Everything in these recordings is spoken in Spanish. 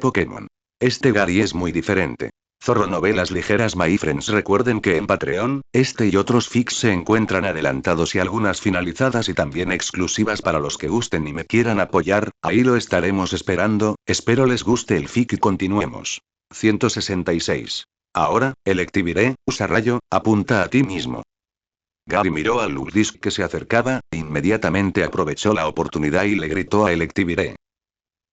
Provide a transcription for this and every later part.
Pokémon. Este Gary es muy diferente. Zorro Novelas Ligeras. My friends, recuerden que en Patreon, este y otros fics se encuentran adelantados y algunas finalizadas y también exclusivas para los que gusten y me quieran apoyar, ahí lo estaremos esperando, espero les guste el fic y continuemos. 166. Ahora, Electiviré, usa rayo, apunta a ti mismo. Gary miró a Lugisk que se acercaba, e inmediatamente aprovechó la oportunidad y le gritó a Electiviré.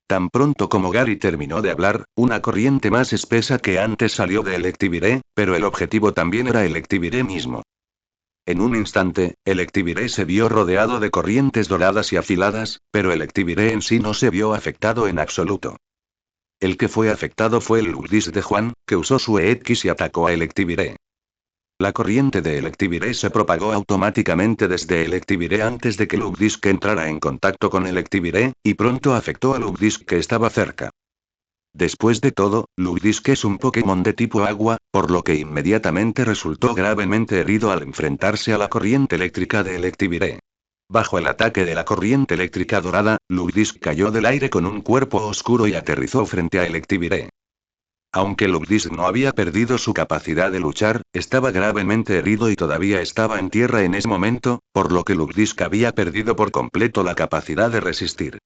Tan pronto como Gary terminó de hablar, una corriente más espesa que antes salió de Electiviré, pero el objetivo también era Electiviré mismo. En un instante, Electiviré se vio rodeado de corrientes doradas y afiladas, pero Electiviré en sí no se vio afectado en absoluto. El que fue afectado fue el Lugisk de Juan, que usó su EX y atacó a Electiviré. La corriente de Electiviré se propagó automáticamente desde Electiviré antes de que Lugisk entrara en contacto con Electiviré, y pronto afectó a Lugisk que estaba cerca. Después de todo, Lugisk es un Pokémon de tipo agua, por lo que inmediatamente resultó gravemente herido al enfrentarse a la corriente eléctrica de Electiviré. Bajo el ataque de la corriente eléctrica dorada, Lugisk cayó del aire con un cuerpo oscuro y aterrizó frente a Electiviré. Aunque Lugisk no había perdido su capacidad de luchar, estaba gravemente herido y todavía estaba en tierra en ese momento, por lo que Lugisk había perdido por completo la capacidad de resistir.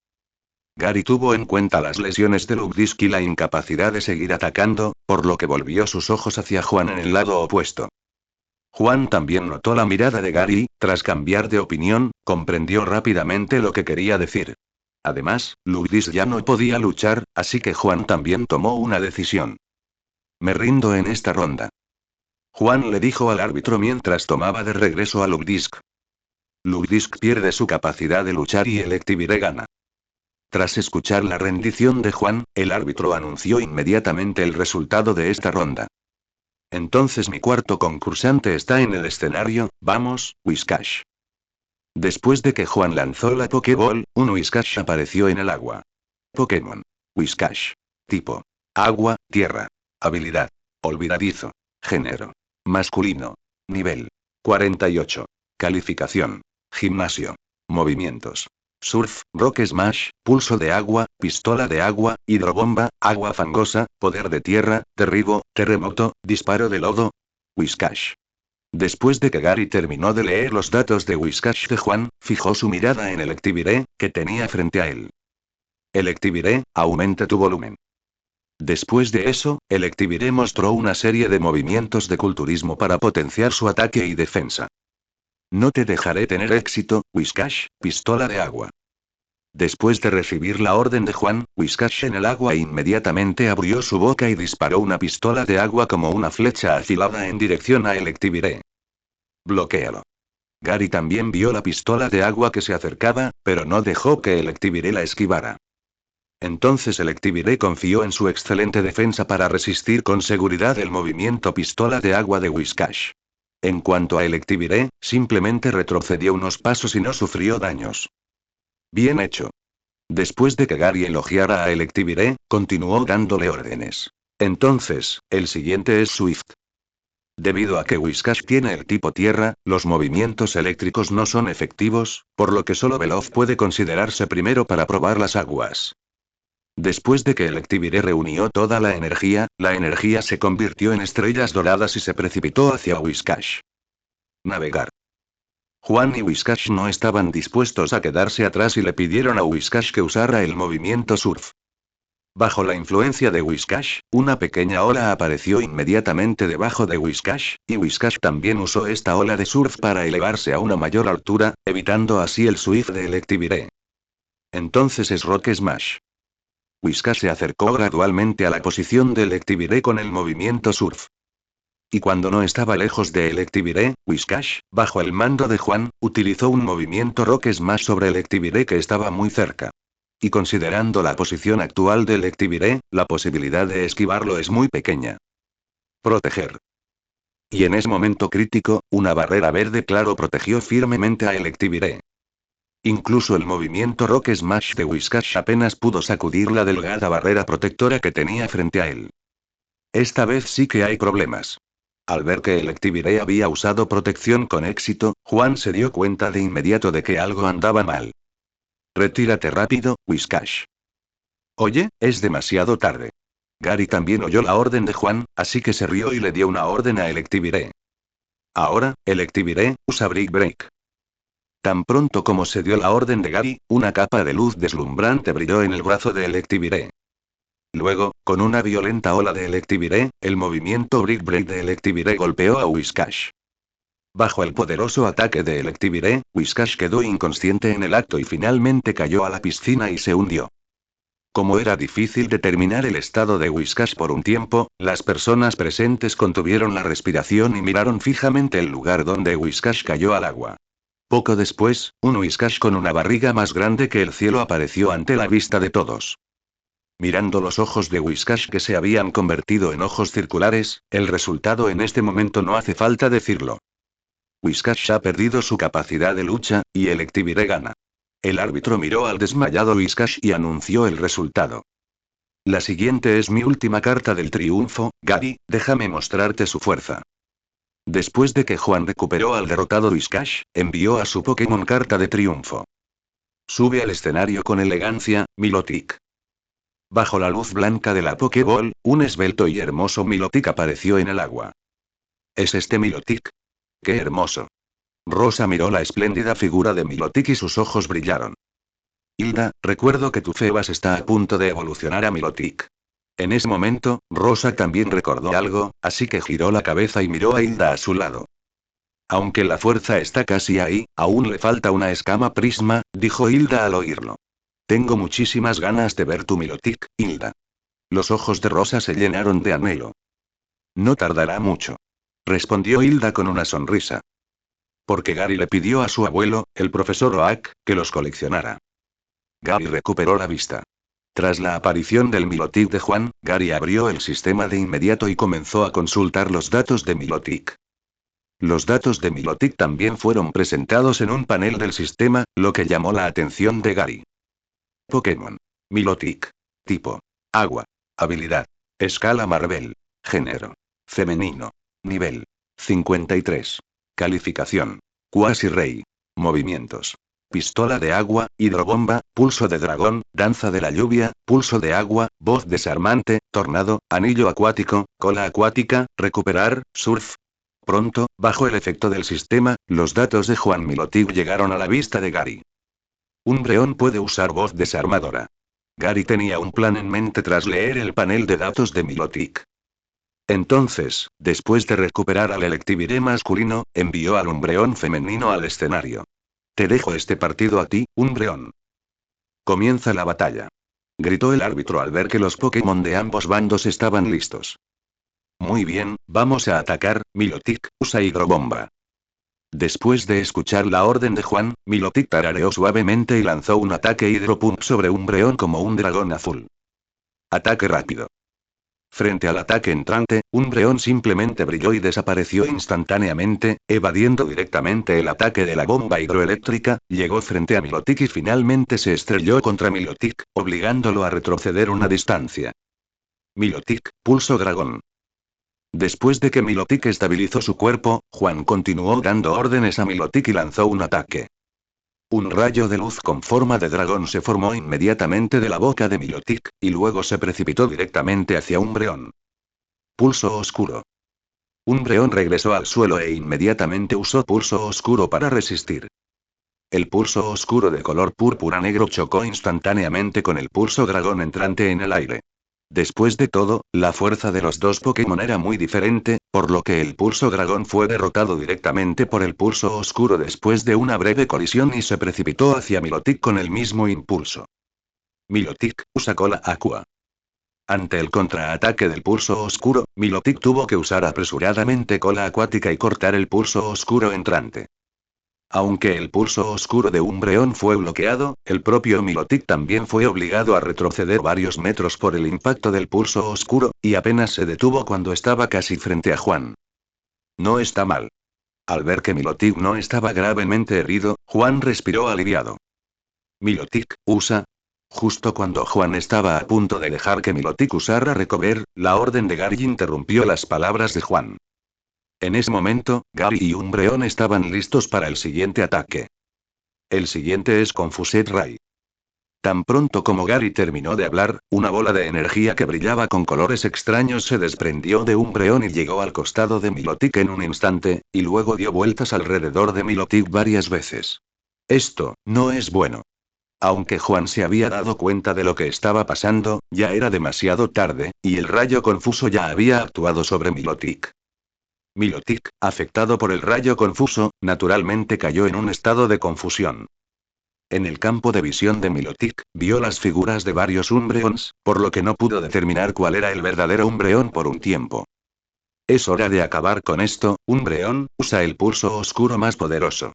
Gary tuvo en cuenta las lesiones de Lugisk y la incapacidad de seguir atacando, por lo que volvió sus ojos hacia Juan en el lado opuesto. Juan también notó la mirada de Gary y, tras cambiar de opinión, comprendió rápidamente lo que quería decir. Además, Lugisk ya no podía luchar, así que Juan también tomó una decisión. Me rindo en esta ronda. Juan le dijo al árbitro mientras tomaba de regreso a Lugisk. Lugisk pierde su capacidad de luchar y Electiviré gana. Tras escuchar la rendición de Juan, el árbitro anunció inmediatamente el resultado de esta ronda. Entonces mi cuarto concursante está en el escenario, vamos, Whiscash. Después de que Juan lanzó la Pokéball, un Whiscash apareció en el agua. Pokémon. Whiscash. Tipo. Agua, tierra. Habilidad. Olvidadizo. Género. Masculino. Nivel. 48. Calificación. Gimnasio. Movimientos. Surf, Rock Smash, pulso de agua, pistola de agua, hidrobomba, agua fangosa, poder de tierra, derribo, terremoto, disparo de lodo. Whiscash. Después de que Gary terminó de leer los datos de Whiscash de Juan, fijó su mirada en Electiviré, que tenía frente a él. Electiviré, aumenta tu volumen. Después de eso, Electiviré mostró una serie de movimientos de culturismo para potenciar su ataque y defensa. No te dejaré tener éxito, Whiscash, pistola de agua. Después de recibir la orden de Juan, Whiscash en el agua inmediatamente abrió su boca y disparó una pistola de agua como una flecha afilada en dirección a Electiviré. Bloquéalo. Gary también vio la pistola de agua que se acercaba, pero no dejó que Electiviré la esquivara. Entonces Electiviré confió en su excelente defensa para resistir con seguridad el movimiento pistola de agua de Whiscash. En cuanto a Electiviré, simplemente retrocedió unos pasos y no sufrió daños. Bien hecho. Después de que Gary elogiara a Electiviré, continuó dándole órdenes. Entonces, el siguiente es Swift. Debido a que Whiscash tiene el tipo tierra, los movimientos eléctricos no son efectivos, por lo que solo Veloz puede considerarse primero para probar las aguas. Después de que Electiviré reunió toda la energía se convirtió en estrellas doradas y se precipitó hacia Whiscash. Navegar. Juan y Whiscash no estaban dispuestos a quedarse atrás y le pidieron a Whiscash que usara el movimiento surf. Bajo la influencia de Whiscash, una pequeña ola apareció inmediatamente debajo de Whiscash, y Whiscash también usó esta ola de surf para elevarse a una mayor altura, evitando así el Swift de Electiviré. Entonces es Rock Smash. Whiscash se acercó gradualmente a la posición de Electiviré con el movimiento surf. Y cuando no estaba lejos de Electiviré, Whiscash, bajo el mando de Juan, utilizó un movimiento Rock Smash sobre Electiviré que estaba muy cerca. Y considerando la posición actual de Electiviré, la posibilidad de esquivarlo es muy pequeña. Proteger. Y en ese momento crítico, una barrera verde claro protegió firmemente a Electiviré. Incluso el movimiento Rock Smash de Whiscash apenas pudo sacudir la delgada barrera protectora que tenía frente a él. Esta vez sí que hay problemas. Al ver que Electiviré había usado protección con éxito, Juan se dio cuenta de inmediato de que algo andaba mal. Retírate rápido, Whiscash. Oye, es demasiado tarde. Gary también oyó la orden de Juan, así que se rió y le dio una orden a Electivire. Ahora, Electivire, usa Brick Break. Tan pronto como se dio la orden de Gary, una capa de luz deslumbrante brilló en el brazo de Electivire. Luego, con una violenta ola de Electivire, el movimiento Brick Break de Electivire golpeó a Whiscash. Bajo el poderoso ataque de Electivire, Whiscash quedó inconsciente en el acto y finalmente cayó a la piscina y se hundió. Como era difícil determinar el estado de Whiscash por un tiempo, las personas presentes contuvieron la respiración y miraron fijamente el lugar donde Whiscash cayó al agua. Poco después, un Whiscash con una barriga más grande que el cielo apareció ante la vista de todos. Mirando los ojos de Whiscash que se habían convertido en ojos circulares, el resultado en este momento no hace falta decirlo. Whiscash ha perdido su capacidad de lucha, y Electivire gana. El árbitro miró al desmayado Whiscash y anunció el resultado. La siguiente es mi última carta del triunfo, Gary, déjame mostrarte su fuerza. Después de que Juan recuperó al derrotado Whiscash, envió a su Pokémon carta de triunfo. Sube al escenario con elegancia, Milotic. Bajo la luz blanca de la Pokéball, un esbelto y hermoso Milotic apareció en el agua. ¿Es este Milotic? ¡Qué hermoso! Rosa miró la espléndida figura de Milotic y sus ojos brillaron. Hilda, recuerdo que tu Febas está a punto de evolucionar a Milotic. En ese momento, Rosa también recordó algo, así que giró la cabeza y miró a Hilda a su lado. Aunque la fuerza está casi ahí, aún le falta una escama prisma, dijo Hilda al oírlo. Tengo muchísimas ganas de ver tu Milotic, Hilda. Los ojos de Rosa se llenaron de anhelo. No tardará mucho. Respondió Hilda con una sonrisa. Porque Gary le pidió a su abuelo, el profesor Oak, que los coleccionara. Gary recuperó la vista. Tras la aparición del Milotic de Juan, Gary abrió el sistema de inmediato y comenzó a consultar los datos de Milotic. Los datos de Milotic también fueron presentados en un panel del sistema, lo que llamó la atención de Gary. Pokémon. Milotic. Tipo. Agua. Habilidad. Escala Marvel. Género. Femenino. Nivel. 53. Calificación. Quasi-Rey. Movimientos. Pistola de agua, hidrobomba, pulso de dragón, danza de la lluvia, pulso de agua, voz desarmante, tornado, anillo acuático, cola acuática, recuperar, surf. Pronto, bajo el efecto del sistema, los datos de Juan Milotic llegaron a la vista de Gary. Un Breón puede usar voz desarmadora. Gary tenía un plan en mente tras leer el panel de datos de Milotic. Entonces, después de recuperar al Electivire masculino, envió al Umbreón femenino al escenario. Te dejo este partido a ti, Umbreón. Comienza la batalla. Gritó el árbitro al ver que los Pokémon de ambos bandos estaban listos. Muy bien, vamos a atacar, Milotic, usa hidrobomba. Después de escuchar la orden de Juan, Milotic tarareó suavemente y lanzó un ataque hidropump sobre Umbreón como un dragón azul. Ataque rápido. Frente al ataque entrante, Umbreón simplemente brilló y desapareció instantáneamente, evadiendo directamente el ataque de la bomba hidroeléctrica, llegó frente a Milotic y finalmente se estrelló contra Milotic, obligándolo a retroceder una distancia. Milotic, pulso dragón. Después de que Milotic estabilizó su cuerpo, Juan continuó dando órdenes a Milotic y lanzó un ataque. Un rayo de luz con forma de dragón se formó inmediatamente de la boca de Milotic, y luego se precipitó directamente hacia Umbreón. Pulso oscuro. Umbreón regresó al suelo e inmediatamente usó pulso oscuro para resistir. El pulso oscuro de color púrpura negro chocó instantáneamente con el pulso dragón entrante en el aire. Después de todo, la fuerza de los dos Pokémon era muy diferente, por lo que el pulso dragón fue derrotado directamente por el pulso oscuro después de una breve colisión y se precipitó hacia Milotic con el mismo impulso. Milotic, usa cola aqua. Ante el contraataque del pulso oscuro, Milotic tuvo que usar apresuradamente cola acuática y cortar el pulso oscuro entrante. Aunque el pulso oscuro de Umbreón fue bloqueado, el propio Milotic también fue obligado a retroceder varios metros por el impacto del pulso oscuro, y apenas se detuvo cuando estaba casi frente a Juan. No está mal. Al ver que Milotic no estaba gravemente herido, Juan respiró aliviado. Milotic, usa. Justo cuando Juan estaba a punto de dejar que Milotic usara Recover, la orden de Gary interrumpió las palabras de Juan. En ese momento, Gary y Umbreón estaban listos para el siguiente ataque. El siguiente es Confused Ray. Tan pronto como Gary terminó de hablar, una bola de energía que brillaba con colores extraños se desprendió de Umbreon y llegó al costado de Milotic en un instante, y luego dio vueltas alrededor de Milotic varias veces. Esto, no es bueno. Aunque Juan se había dado cuenta de lo que estaba pasando, ya era demasiado tarde, y el rayo confuso ya había actuado sobre Milotic. Milotic, afectado por el rayo confuso, naturalmente cayó en un estado de confusión. En el campo de visión de Milotic, vio las figuras de varios Umbreons, por lo que no pudo determinar cuál era el verdadero Umbreon por un tiempo. Es hora de acabar con esto, Umbreon, usa el pulso oscuro más poderoso.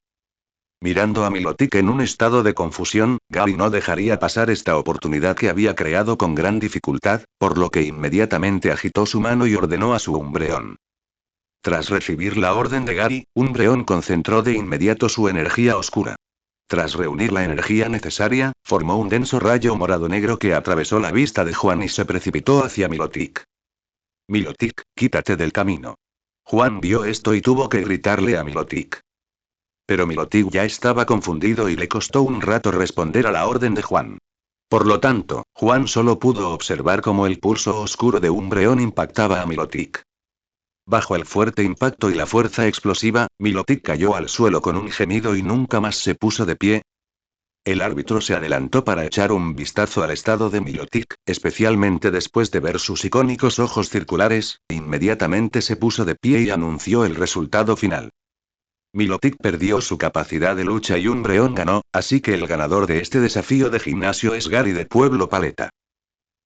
Mirando a Milotic en un estado de confusión, Gary no dejaría pasar esta oportunidad que había creado con gran dificultad, por lo que inmediatamente agitó su mano y ordenó a su Umbreon. Tras recibir la orden de Gary, Umbreon concentró de inmediato su energía oscura. Tras reunir la energía necesaria, formó un denso rayo morado-negro que atravesó la vista de Juan y se precipitó hacia Milotic. Milotic, quítate del camino. Juan vio esto y tuvo que gritarle a Milotic. Pero Milotic ya estaba confundido y le costó un rato responder a la orden de Juan. Por lo tanto, Juan solo pudo observar cómo el pulso oscuro de Umbreon impactaba a Milotic. Bajo el fuerte impacto y la fuerza explosiva, Milotic cayó al suelo con un gemido y nunca más se puso de pie. El árbitro se adelantó para echar un vistazo al estado de Milotic, especialmente después de ver sus icónicos ojos circulares, inmediatamente se puso de pie y anunció el resultado final. Milotic perdió su capacidad de lucha y Umbreon ganó, así que el ganador de este desafío de gimnasio es Gary de Pueblo Paleta.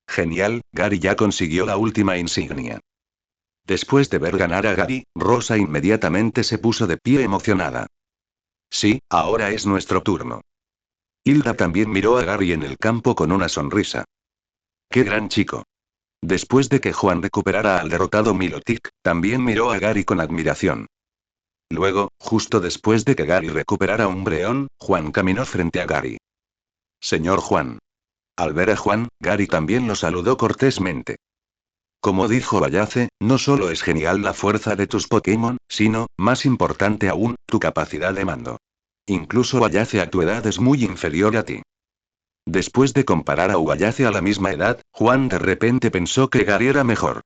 Genial, Gary ya consiguió la última insignia. Después de ver ganar a Gary, Rosa inmediatamente se puso de pie emocionada. Sí, ahora es nuestro turno. Hilda también miró a Gary en el campo con una sonrisa. ¡Qué gran chico! Después de que Juan recuperara al derrotado Milotic, también miró a Gary con admiración. Luego, justo después de que Gary recuperara Umbreon, Juan caminó frente a Gary. Señor Juan. Al ver a Juan, Gary también lo saludó cortésmente. Como dijo Vallace, no solo es genial la fuerza de tus Pokémon, sino, más importante aún, tu capacidad de mando. Incluso Vallace a tu edad es muy inferior a ti. Después de comparar a Uvallace a la misma edad, Juan de repente pensó que Gary era mejor.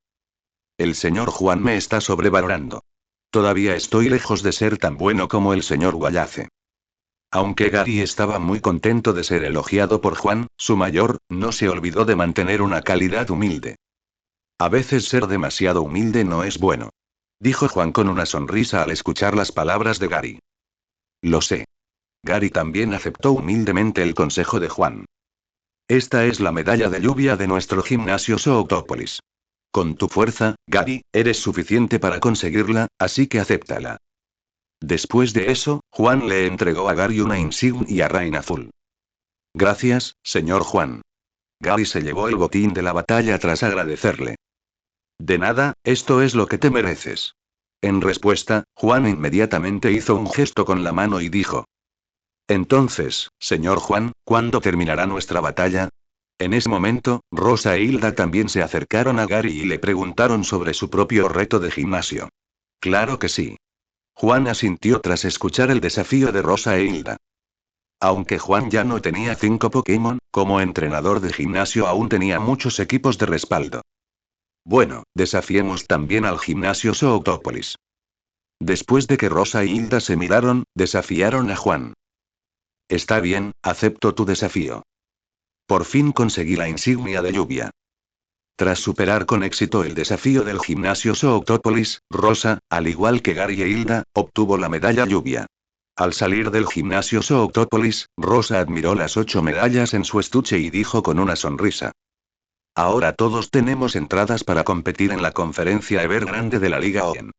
El señor Juan me está sobrevalorando. Todavía estoy lejos de ser tan bueno como el señor Uvallace. Aunque Gary estaba muy contento de ser elogiado por Juan, su mayor, no se olvidó de mantener una calidad humilde. A veces ser demasiado humilde no es bueno. Dijo Juan con una sonrisa al escuchar las palabras de Gary. Lo sé. Gary también aceptó humildemente el consejo de Juan. Esta es la medalla de lluvia de nuestro gimnasio Zootrópolis. Con tu fuerza, Gary, eres suficiente para conseguirla, así que acéptala. Después de eso, Juan le entregó a Gary una insignia Rain Azul. Gracias, señor Juan. Gary se llevó el botín de la batalla tras agradecerle. De nada, esto es lo que te mereces. En respuesta, Juan inmediatamente hizo un gesto con la mano y dijo. Entonces, señor Juan, ¿cuándo terminará nuestra batalla? En ese momento, Rosa e Hilda también se acercaron a Gary y le preguntaron sobre su propio reto de gimnasio. Claro que sí. Juan asintió tras escuchar el desafío de Rosa e Hilda. Aunque Juan ya no tenía 5 Pokémon, como entrenador de gimnasio aún tenía muchos equipos de respaldo. Bueno, desafiemos también al gimnasio Zootrópolis. Después de que Rosa y Hilda se miraron, desafiaron a Juan. Está bien, acepto tu desafío. Por fin conseguí la insignia de lluvia. Tras superar con éxito el desafío del gimnasio Zootrópolis, Rosa, al igual que Gary e Hilda, obtuvo la medalla lluvia. Al salir del gimnasio Zootrópolis, Rosa admiró las 8 medallas en su estuche y dijo con una sonrisa. Ahora todos tenemos entradas para competir en la conferencia Evergrande de la Liga Oen.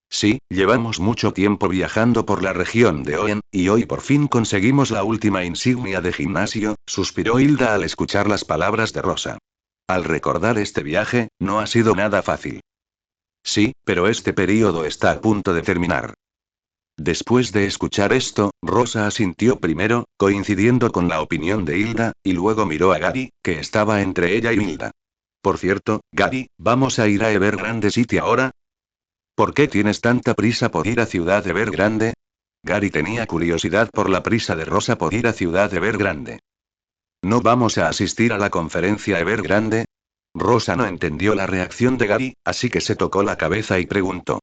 Sí, llevamos mucho tiempo viajando por la región de Oen, y hoy por fin conseguimos la última insignia de gimnasio, suspiró Hilda al escuchar las palabras de Rosa. Al recordar este viaje, no ha sido nada fácil. Sí, pero este período está a punto de terminar. Después de escuchar esto, Rosa asintió primero, coincidiendo con la opinión de Hilda, y luego miró a Gary, que estaba entre ella y Hilda. Por cierto, Gary, ¿vamos a ir a Evergrande City ahora? ¿Por qué tienes tanta prisa por ir a Ciudad Evergrande? Gary tenía curiosidad por la prisa de Rosa por ir a Ciudad Evergrande. ¿No vamos a asistir a la conferencia Evergrande? Rosa no entendió la reacción de Gary, así que se tocó la cabeza y preguntó.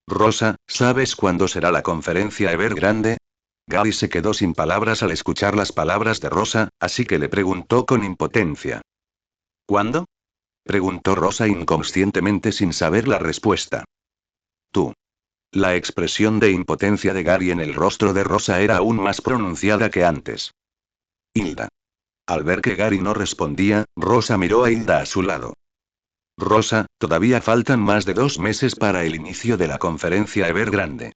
Rosa, ¿sabes cuándo será la conferencia Evergrande? Gary se quedó sin palabras al escuchar las palabras de Rosa, así que le preguntó con impotencia. ¿Cuándo? Preguntó Rosa inconscientemente sin saber la respuesta. Tú. La expresión de impotencia de Gary en el rostro de Rosa era aún más pronunciada que antes. Hilda. Al ver que Gary no respondía, Rosa miró a Hilda a su lado. Rosa, todavía faltan más de 2 meses para el inicio de la conferencia Evergrande.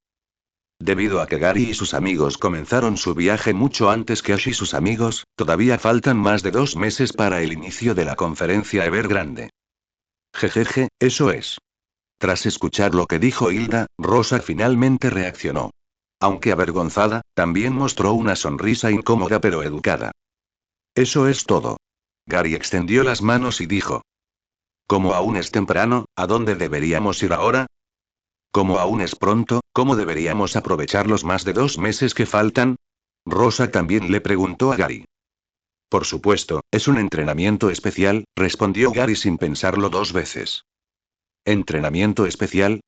Debido a que Gary y sus amigos comenzaron su viaje mucho antes que Ash y sus amigos, todavía faltan más de 2 meses para el inicio de la conferencia Evergrande. Jejeje, eso es. Tras escuchar lo que dijo Hilda, Rosa finalmente reaccionó. Aunque avergonzada, también mostró una sonrisa incómoda pero educada. Eso es todo. Gary extendió las manos y dijo. Como aún es temprano, ¿a dónde deberíamos ir ahora? Como aún es pronto, ¿cómo deberíamos aprovechar los más de 2 meses que faltan? Rosa también le preguntó a Gary. Por supuesto, es un entrenamiento especial, respondió Gary sin pensarlo 2 veces. ¿Entrenamiento especial?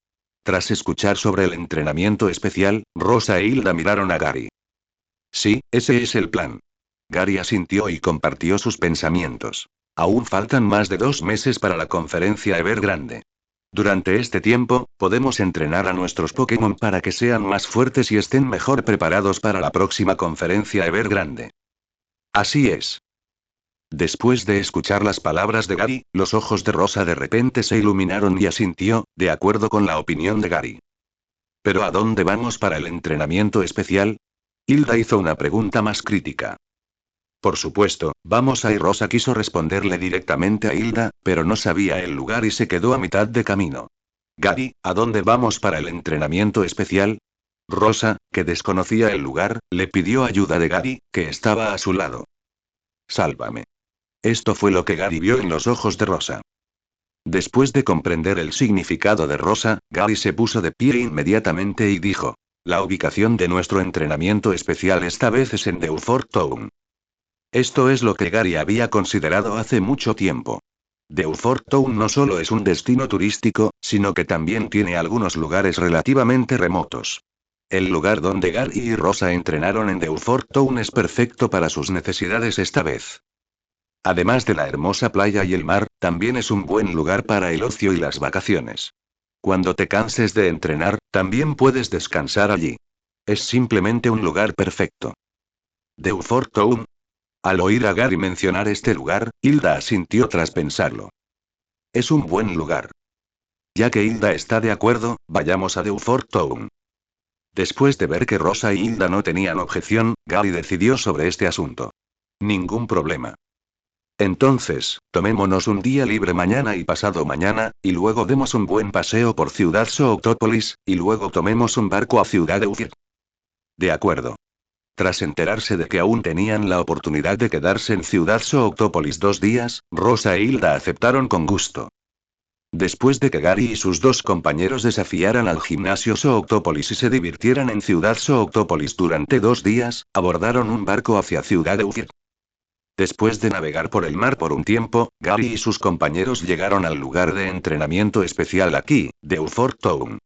Tras escuchar sobre el entrenamiento especial, Rosa e Hilda miraron a Gary. Sí, ese es el plan. Gary asintió y compartió sus pensamientos. Aún faltan más de 2 meses para la conferencia Evergrande. Durante este tiempo, podemos entrenar a nuestros Pokémon para que sean más fuertes y estén mejor preparados para la próxima conferencia Evergrande. Así es. Después de escuchar las palabras de Gary, los ojos de Rosa de repente se iluminaron y asintió, de acuerdo con la opinión de Gary. ¿Pero a dónde vamos para el entrenamiento especial? Hilda hizo una pregunta más crítica. Por supuesto, vamos a ir. Rosa quiso responderle directamente a Hilda, pero no sabía el lugar y se quedó a mitad de camino. Gary, ¿a dónde vamos para el entrenamiento especial? Rosa, que desconocía el lugar, le pidió ayuda de Gary, que estaba a su lado. Sálvame. Esto fue lo que Gary vio en los ojos de Rosa. Después de comprender el significado de Rosa, Gary se puso de pie inmediatamente y dijo. La ubicación de nuestro entrenamiento especial esta vez es en Dewford Town. Esto es lo que Gary había considerado hace mucho tiempo. Dewford Town no solo es un destino turístico, sino que también tiene algunos lugares relativamente remotos. El lugar donde Gary y Rosa entrenaron en Dewford Town es perfecto para sus necesidades esta vez. Además de la hermosa playa y el mar, también es un buen lugar para el ocio y las vacaciones. Cuando te canses de entrenar, también puedes descansar allí. Es simplemente un lugar perfecto. Dewford Town. Al oír a Gary mencionar este lugar, Hilda asintió tras pensarlo. Es un buen lugar. Ya que Hilda está de acuerdo, vayamos a Dewford Town. Después de ver que Rosa y Hilda no tenían objeción, Gary decidió sobre este asunto. Ningún problema. Entonces, tomémonos un día libre mañana y pasado mañana, y luego demos un buen paseo por Ciudad Sooctópolis, y luego tomemos un barco a Ciudad Eufir. De acuerdo. Tras enterarse de que aún tenían la oportunidad de quedarse en Ciudad Sooctópolis 2 días, Rosa e Hilda aceptaron con gusto. Después de que Gary y sus 2 compañeros desafiaran al gimnasio Sooctópolis y se divirtieran en Ciudad Sooctópolis durante 2 días, abordaron un barco hacia Ciudad Eufir. Después de navegar por el mar por un tiempo, Gary y sus compañeros llegaron al lugar de entrenamiento especial aquí, Dewford Town.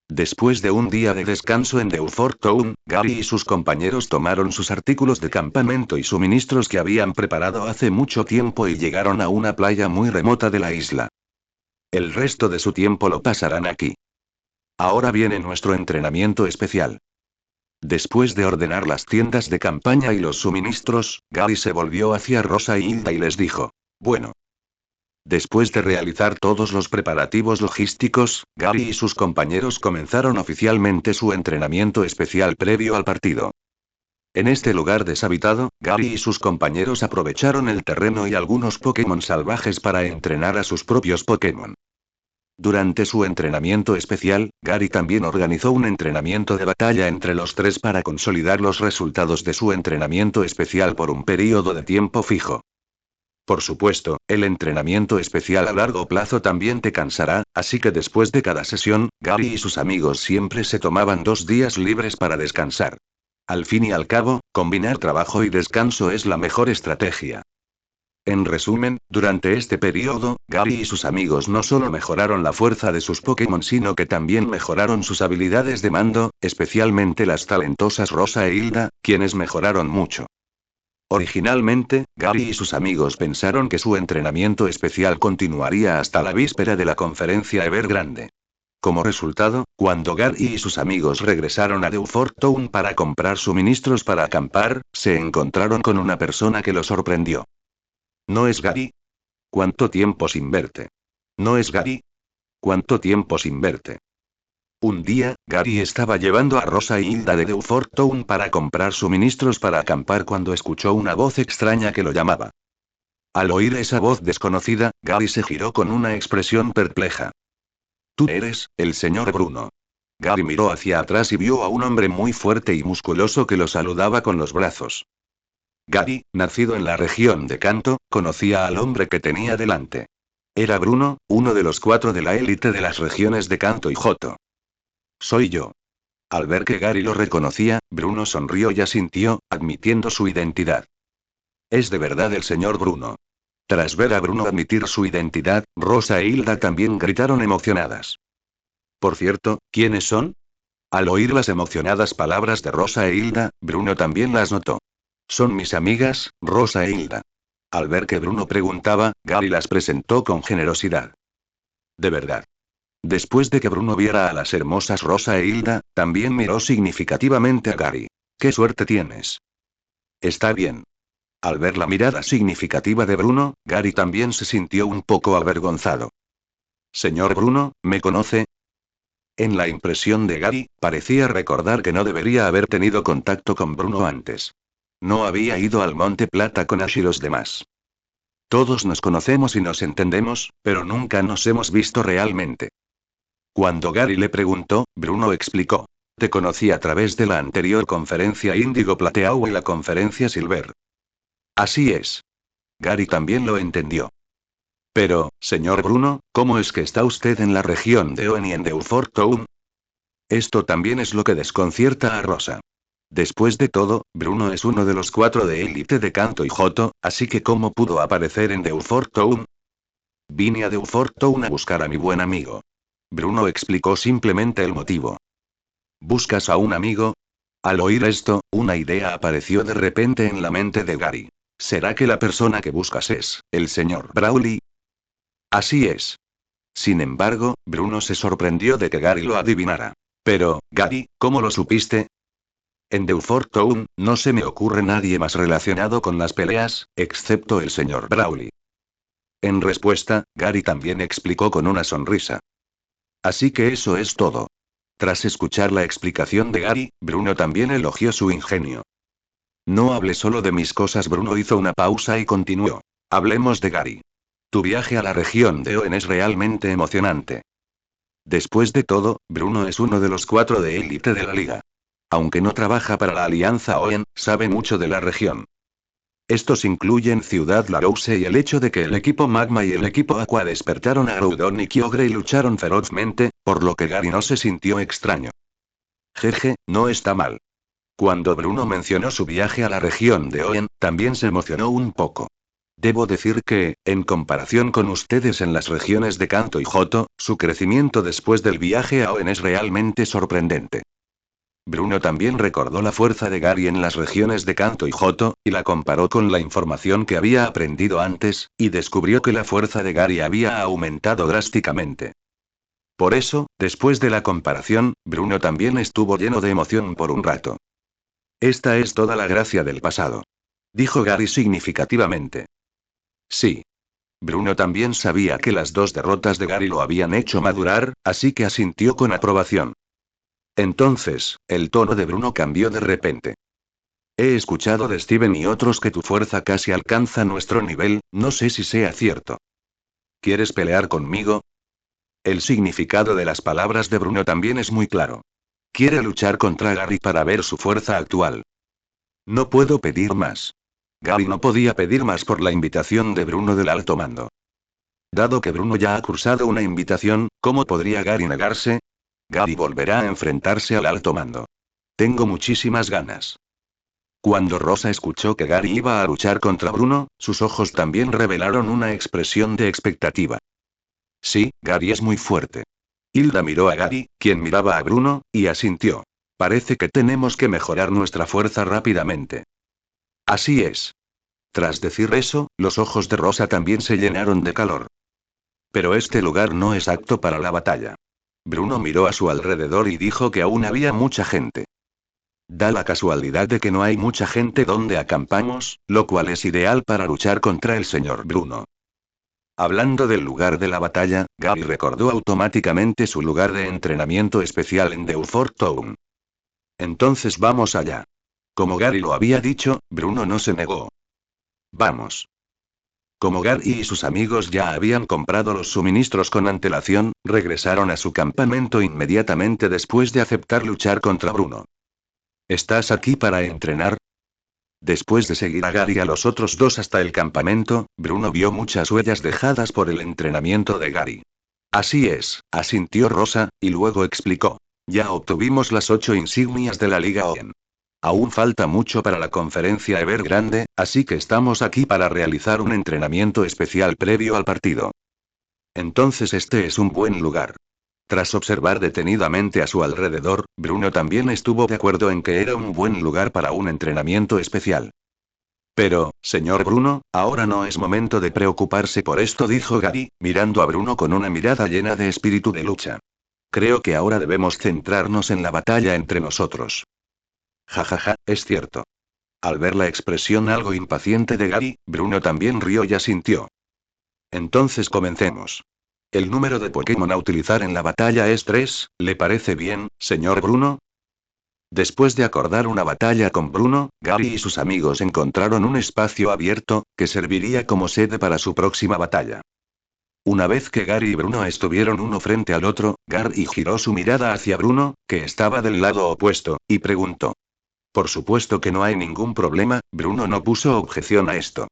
Después de un día de descanso en Dewford Town, Gary y sus compañeros tomaron sus artículos de campamento y suministros que habían preparado hace mucho tiempo y llegaron a una playa muy remota de la isla. El resto de su tiempo lo pasarán aquí. Ahora viene nuestro entrenamiento especial. Después de ordenar las tiendas de campaña y los suministros, Gary se volvió hacia Rosa y Hilda y les dijo. Bueno. Después de realizar todos los preparativos logísticos, Gary y sus compañeros comenzaron oficialmente su entrenamiento especial previo al partido. En este lugar deshabitado, Gary y sus compañeros aprovecharon el terreno y algunos Pokémon salvajes para entrenar a sus propios Pokémon. Durante su entrenamiento especial, Gary también organizó un entrenamiento de batalla entre los tres para consolidar los resultados de su entrenamiento especial por un período de tiempo fijo. Por supuesto, el entrenamiento especial a largo plazo también te cansará, así que después de cada sesión, Gary y sus amigos siempre se tomaban 2 días libres para descansar. Al fin y al cabo, combinar trabajo y descanso es la mejor estrategia. En resumen, durante este periodo, Gary y sus amigos no solo mejoraron la fuerza de sus Pokémon sino que también mejoraron sus habilidades de mando, especialmente las talentosas Rosa e Hilda, quienes mejoraron mucho. Originalmente, Gary y sus amigos pensaron que su entrenamiento especial continuaría hasta la víspera de la conferencia Evergrande. Como resultado, cuando Gary y sus amigos regresaron a Dewford Town para comprar suministros para acampar, se encontraron con una persona que lo sorprendió. ¿No es Gary? ¿Cuánto tiempo sin verte? ¿No es Gary? ¿Cuánto tiempo sin verte? Un día, Gary estaba llevando a Rosa y Hilda de Dewford Town para comprar suministros para acampar cuando escuchó una voz extraña que lo llamaba. Al oír esa voz desconocida, Gary se giró con una expresión perpleja. Tú eres, el señor Bruno. Gary miró hacia atrás y vio a un hombre muy fuerte y musculoso que lo saludaba con los brazos. Gary, nacido en la región de Kanto, conocía al hombre que tenía delante. Era Bruno, uno de los 4 de la élite de las regiones de Kanto y Johto. Soy yo. Al ver que Gary lo reconocía, Bruno sonrió y asintió, admitiendo su identidad. Es de verdad el señor Bruno. Tras ver a Bruno admitir su identidad, Rosa e Hilda también gritaron emocionadas. Por cierto, ¿quiénes son? Al oír las emocionadas palabras de Rosa e Hilda, Bruno también las notó. Son mis amigas, Rosa e Hilda. Al ver que Bruno preguntaba, Gary las presentó con generosidad. De verdad. Después de que Bruno viera a las hermosas Rosa e Hilda, también miró significativamente a Gary. ¡Qué suerte tienes! Está bien. Al ver la mirada significativa de Bruno, Gary también se sintió un poco avergonzado. Señor Bruno, ¿me conoce? En la impresión de Gary, parecía recordar que no debería haber tenido contacto con Bruno antes. No había ido al Monte Plata con Ash y los demás. Todos nos conocemos y nos entendemos, pero nunca nos hemos visto realmente. Cuando Gary le preguntó, Bruno explicó. Te conocí a través de la anterior conferencia Índigo Plateau y la conferencia Silver. Así es. Gary también lo entendió. Pero, señor Bruno, ¿cómo es que está usted en la región de Oen y en Dewford Town? Esto también es lo que desconcierta a Rosa. Después de todo, Bruno es uno de los 4 de élite de Kanto y Johto, así que ¿cómo pudo aparecer en Dewford Town? Vine a Dewford Town a buscar a mi buen amigo. Bruno explicó simplemente el motivo. ¿Buscas a un amigo? Al oír esto, una idea apareció de repente en la mente de Gary. ¿Será que la persona que buscas es el señor Brawley? Así es. Sin embargo, Bruno se sorprendió de que Gary lo adivinara. Pero, Gary, ¿cómo lo supiste? En Dewford Town, no se me ocurre nadie más relacionado con las peleas, excepto el señor Brawley. En respuesta, Gary también explicó con una sonrisa. Así que eso es todo. Tras escuchar la explicación de Gary, Bruno también elogió su ingenio. No hable solo de mis cosas. Bruno hizo una pausa y continuó. Hablemos de Gary. Tu viaje a la región de Oen es realmente emocionante. Después de todo, Bruno es uno de los 4 de élite de la liga. Aunque no trabaja para la Alianza Oen, sabe mucho de la región. Estos incluyen Ciudad Larouse y el hecho de que el equipo Magma y el equipo Aqua despertaron a Groudon y Kyogre y lucharon ferozmente, por lo que Gary no se sintió extraño. Jeje, no está mal. Cuando Bruno mencionó su viaje a la región de Oen, también se emocionó un poco. Debo decir que, en comparación con ustedes en las regiones de Kanto y Johto, su crecimiento después del viaje a Oen es realmente sorprendente. Bruno también recordó la fuerza de Gary en las regiones de Kanto y Johto, y la comparó con la información que había aprendido antes, y descubrió que la fuerza de Gary había aumentado drásticamente. Por eso, después de la comparación, Bruno también estuvo lleno de emoción por un rato. Esta es toda la gracia del pasado. Dijo Gary significativamente. Sí. Bruno también sabía que las 2 derrotas de Gary lo habían hecho madurar, así que asintió con aprobación. Entonces, el tono de Bruno cambió de repente. He escuchado de Steven y otros que tu fuerza casi alcanza nuestro nivel, no sé si sea cierto. ¿Quieres pelear conmigo? El significado de las palabras de Bruno también es muy claro. Quiere luchar contra Gary para ver su fuerza actual. No puedo pedir más. Gary no podía pedir más por la invitación de Bruno del alto mando. Dado que Bruno ya ha cursado una invitación, ¿cómo podría Gary negarse? Gary volverá a enfrentarse al alto mando. Tengo muchísimas ganas. Cuando Rosa escuchó que Gary iba a luchar contra Bruno, sus ojos también revelaron una expresión de expectativa. Sí, Gary es muy fuerte. Hilda miró a Gary, quien miraba a Bruno, y asintió. Parece que tenemos que mejorar nuestra fuerza rápidamente. Así es. Tras decir eso, los ojos de Rosa también se llenaron de calor. Pero este lugar no es apto para la batalla. Bruno miró a su alrededor y dijo que aún había mucha gente. Da la casualidad de que no hay mucha gente donde acampamos, lo cual es ideal para luchar contra el señor Bruno. Hablando del lugar de la batalla, Gary recordó automáticamente su lugar de entrenamiento especial en Dewford Town. Entonces vamos allá. Como Gary lo había dicho, Bruno no se negó. Vamos. Como Gary y sus amigos ya habían comprado los suministros con antelación, regresaron a su campamento inmediatamente después de aceptar luchar contra Bruno. ¿Estás aquí para entrenar? Después de seguir a Gary y a los otros dos hasta el campamento, Bruno vio muchas huellas dejadas por el entrenamiento de Gary. Así es, asintió Rosa, y luego explicó. Ya obtuvimos las 8 insignias de la Liga OEN. Aún falta mucho para la conferencia Evergrande, así que estamos aquí para realizar un entrenamiento especial previo al partido. Entonces este es un buen lugar. Tras observar detenidamente a su alrededor, Bruno también estuvo de acuerdo en que era un buen lugar para un entrenamiento especial. Pero, señor Bruno, ahora no es momento de preocuparse por esto, dijo Gary, mirando a Bruno con una mirada llena de espíritu de lucha. Creo que ahora debemos centrarnos en la batalla entre nosotros. Jajaja, es cierto. Al ver la expresión algo impaciente de Gary, Bruno también rió y asintió. Entonces comencemos. El número de Pokémon a utilizar en la batalla es 3, ¿le parece bien, señor Bruno? Después de acordar una batalla con Bruno, Gary y sus amigos encontraron un espacio abierto, que serviría como sede para su próxima batalla. Una vez que Gary y Bruno estuvieron uno frente al otro, Gary giró su mirada hacia Bruno, que estaba del lado opuesto, y preguntó. Por supuesto que no hay ningún problema, Bruno no puso objeción a esto.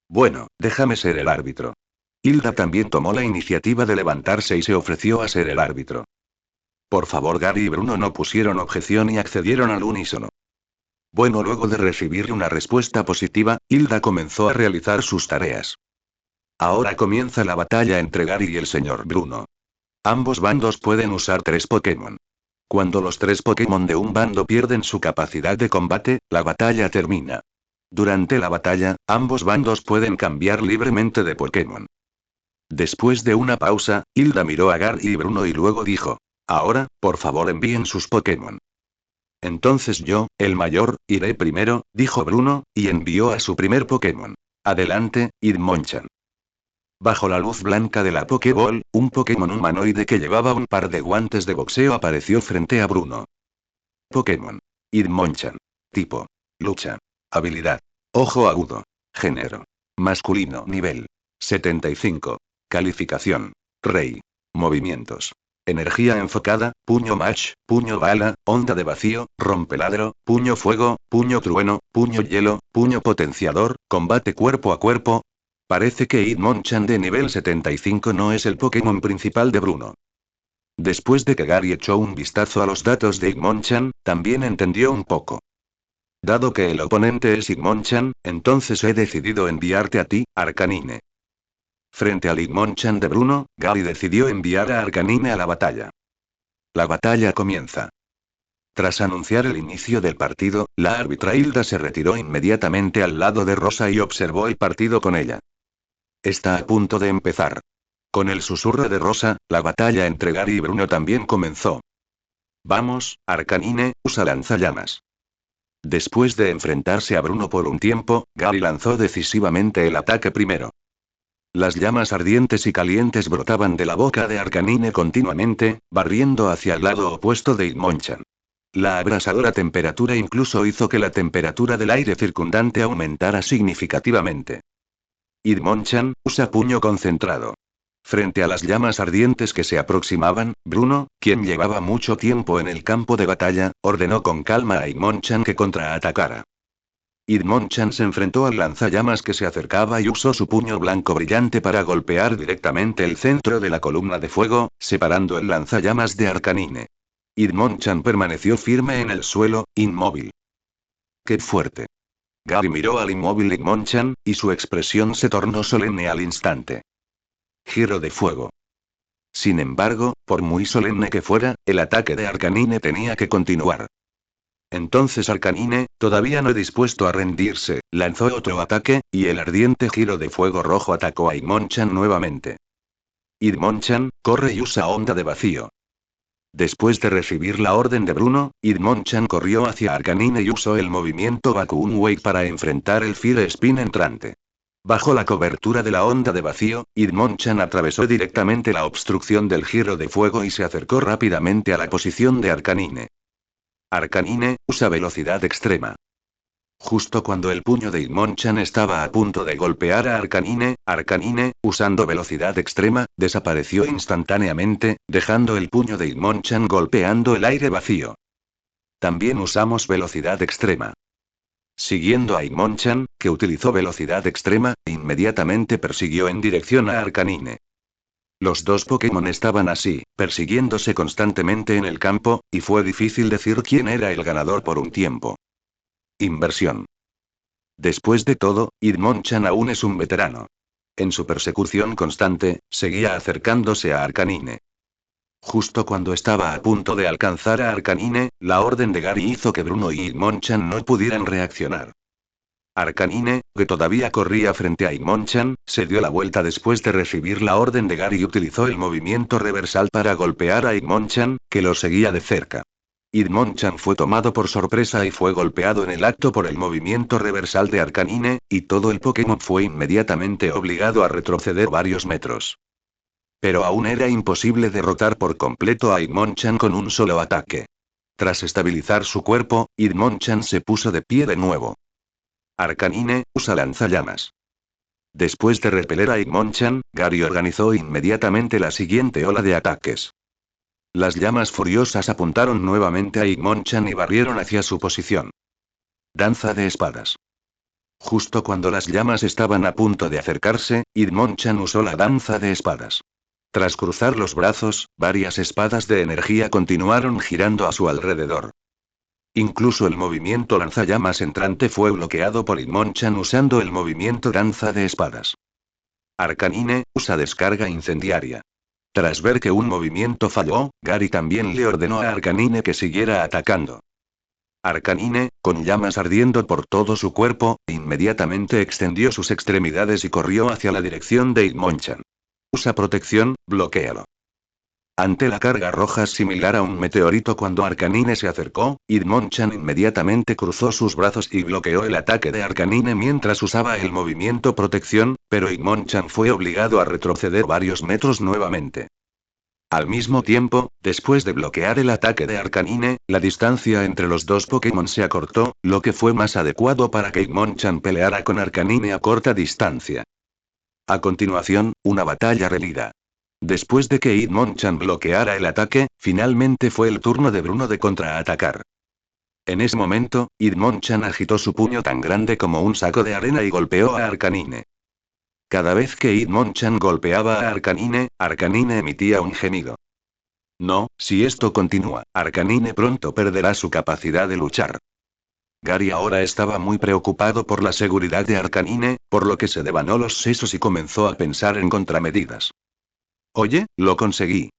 Bueno, déjame ser el árbitro. Hilda también tomó la iniciativa de levantarse y se ofreció a ser el árbitro. Por favor, Gary y Bruno no pusieron objeción y accedieron al unísono. Bueno, luego de recibir una respuesta positiva, Hilda comenzó a realizar sus tareas. Ahora comienza la batalla entre Gary y el señor Bruno. Ambos bandos pueden usar 3 Pokémon. Cuando los 3 Pokémon de un bando pierden su capacidad de combate, la batalla termina. Durante la batalla, ambos bandos pueden cambiar libremente de Pokémon. Después de una pausa, Hilda miró a Gary y Bruno y luego dijo. Ahora, por favor envíen sus Pokémon. Entonces yo, el mayor, iré primero, dijo Bruno, y envió a su primer Pokémon. Adelante, Hitmonchan. Bajo la luz blanca de la Pokéball, un Pokémon humanoide que llevaba un par de guantes de boxeo apareció frente a Bruno. Pokémon. Hitmonchan. Tipo. Lucha. Habilidad. Ojo agudo. Género. Masculino. Nivel. 75. Calificación. Rey. Movimientos. Energía enfocada, puño match, puño bala, onda de vacío, rompeladro, puño fuego, puño trueno, puño hielo, puño potenciador, combate cuerpo a cuerpo. Parece que Hitmonchan de nivel 75 no es el Pokémon principal de Bruno. Después de que Gary echó un vistazo a los datos de Hitmonchan, también entendió un poco. Dado que el oponente es Hitmonchan, entonces he decidido enviarte a ti, Arcanine. Frente al Hitmonchan de Bruno, Gary decidió enviar a Arcanine a la batalla. La batalla comienza. Tras anunciar el inicio del partido, la árbitra Hilda se retiró inmediatamente al lado de Rosa y observó el partido con ella. Está a punto de empezar. Con el susurro de Rosa, la batalla entre Gary y Bruno también comenzó. Vamos, Arcanine, usa lanzallamas. Después de enfrentarse a Bruno por un tiempo, Gary lanzó decisivamente el ataque primero. Las llamas ardientes y calientes brotaban de la boca de Arcanine continuamente, barriendo hacia el lado opuesto de Hitmonchan. La abrasadora temperatura incluso hizo que la temperatura del aire circundante aumentara significativamente. Hitmonchan, usa puño concentrado. Frente a las llamas ardientes que se aproximaban, Bruno, quien llevaba mucho tiempo en el campo de batalla, ordenó con calma a Hitmonchan que contraatacara. Hitmonchan se enfrentó al lanzallamas que se acercaba y usó su puño blanco brillante para golpear directamente el centro de la columna de fuego, separando el lanzallamas de Arcanine. Hitmonchan permaneció firme en el suelo, inmóvil. ¡Qué fuerte! Gary miró al inmóvil Hitmonchan, y su expresión se tornó solemne al instante. Giro de fuego. Sin embargo, por muy solemne que fuera, el ataque de Arcanine tenía que continuar. Entonces Arcanine, todavía no dispuesto a rendirse, lanzó otro ataque, y el ardiente giro de fuego rojo atacó a Hitmonchan nuevamente. Hitmonchan, corre y usa onda de vacío. Después de recibir la orden de Bruno, Hitmonchan corrió hacia Arcanine y usó el movimiento Vacuum Wave para enfrentar el Fire Spin entrante. Bajo la cobertura de la onda de vacío, Hitmonchan atravesó directamente la obstrucción del giro de fuego y se acercó rápidamente a la posición de Arcanine. Arcanine, usa velocidad extrema. Justo cuando el puño de Hitmonchan estaba a punto de golpear a Arcanine, Arcanine, usando velocidad extrema, desapareció instantáneamente, dejando el puño de Hitmonchan golpeando el aire vacío. También usamos velocidad extrema. Siguiendo a Hitmonchan, que utilizó velocidad extrema, inmediatamente persiguió en dirección a Arcanine. Los dos Pokémon estaban así, persiguiéndose constantemente en el campo, y fue difícil decir quién era el ganador por un tiempo. Inversión. Después de todo, Hitmonchan aún es un veterano. En su persecución constante, seguía acercándose a Arcanine. Justo cuando estaba a punto de alcanzar a Arcanine, la orden de Gary hizo que Bruno y Hitmonchan no pudieran reaccionar. Arcanine, que todavía corría frente a Hitmonchan, se dio la vuelta después de recibir la orden de Gary y utilizó el movimiento reversal para golpear a Hitmonchan, que lo seguía de cerca. Hitmonchan fue tomado por sorpresa y fue golpeado en el acto por el movimiento reversal de Arcanine, y todo el Pokémon fue inmediatamente obligado a retroceder varios metros. Pero aún era imposible derrotar por completo a Hitmonchan con un solo ataque. Tras estabilizar su cuerpo, Hitmonchan se puso de pie de nuevo. Arcanine, usa lanzallamas. Después de repeler a Hitmonchan, Gary organizó inmediatamente la siguiente ola de ataques. Las llamas furiosas apuntaron nuevamente a Hitmonchan y barrieron hacia su posición. Danza de espadas. Justo cuando las llamas estaban a punto de acercarse, Hitmonchan usó la danza de espadas. Tras cruzar los brazos, varias espadas de energía continuaron girando a su alrededor. Incluso el movimiento lanzallamas entrante fue bloqueado por Hitmonchan usando el movimiento danza de espadas. Arcanine, usa descarga incendiaria. Tras ver que un movimiento falló, Gary también le ordenó a Arcanine que siguiera atacando. Arcanine, con llamas ardiendo por todo su cuerpo, inmediatamente extendió sus extremidades y corrió hacia la dirección de Hitmonchan. Usa protección, bloquéalo. Ante la carga roja similar a un meteorito cuando Arcanine se acercó, Hitmonchan inmediatamente cruzó sus brazos y bloqueó el ataque de Arcanine mientras usaba el movimiento protección, pero Hitmonchan fue obligado a retroceder varios metros nuevamente. Al mismo tiempo, después de bloquear el ataque de Arcanine, la distancia entre los dos Pokémon se acortó, lo que fue más adecuado para que Hitmonchan peleara con Arcanine a corta distancia. A continuación, una batalla reñida. Después de que Hitmonchan bloqueara el ataque, finalmente fue el turno de Bruno de contraatacar. En ese momento, Hitmonchan agitó su puño tan grande como un saco de arena y golpeó a Arcanine. Cada vez que Hitmonchan golpeaba a Arcanine, Arcanine emitía un gemido. No, si esto continúa, Arcanine pronto perderá su capacidad de luchar. Gary ahora estaba muy preocupado por la seguridad de Arcanine, por lo que se devanó los sesos y comenzó a pensar en contramedidas. Oye, lo conseguí.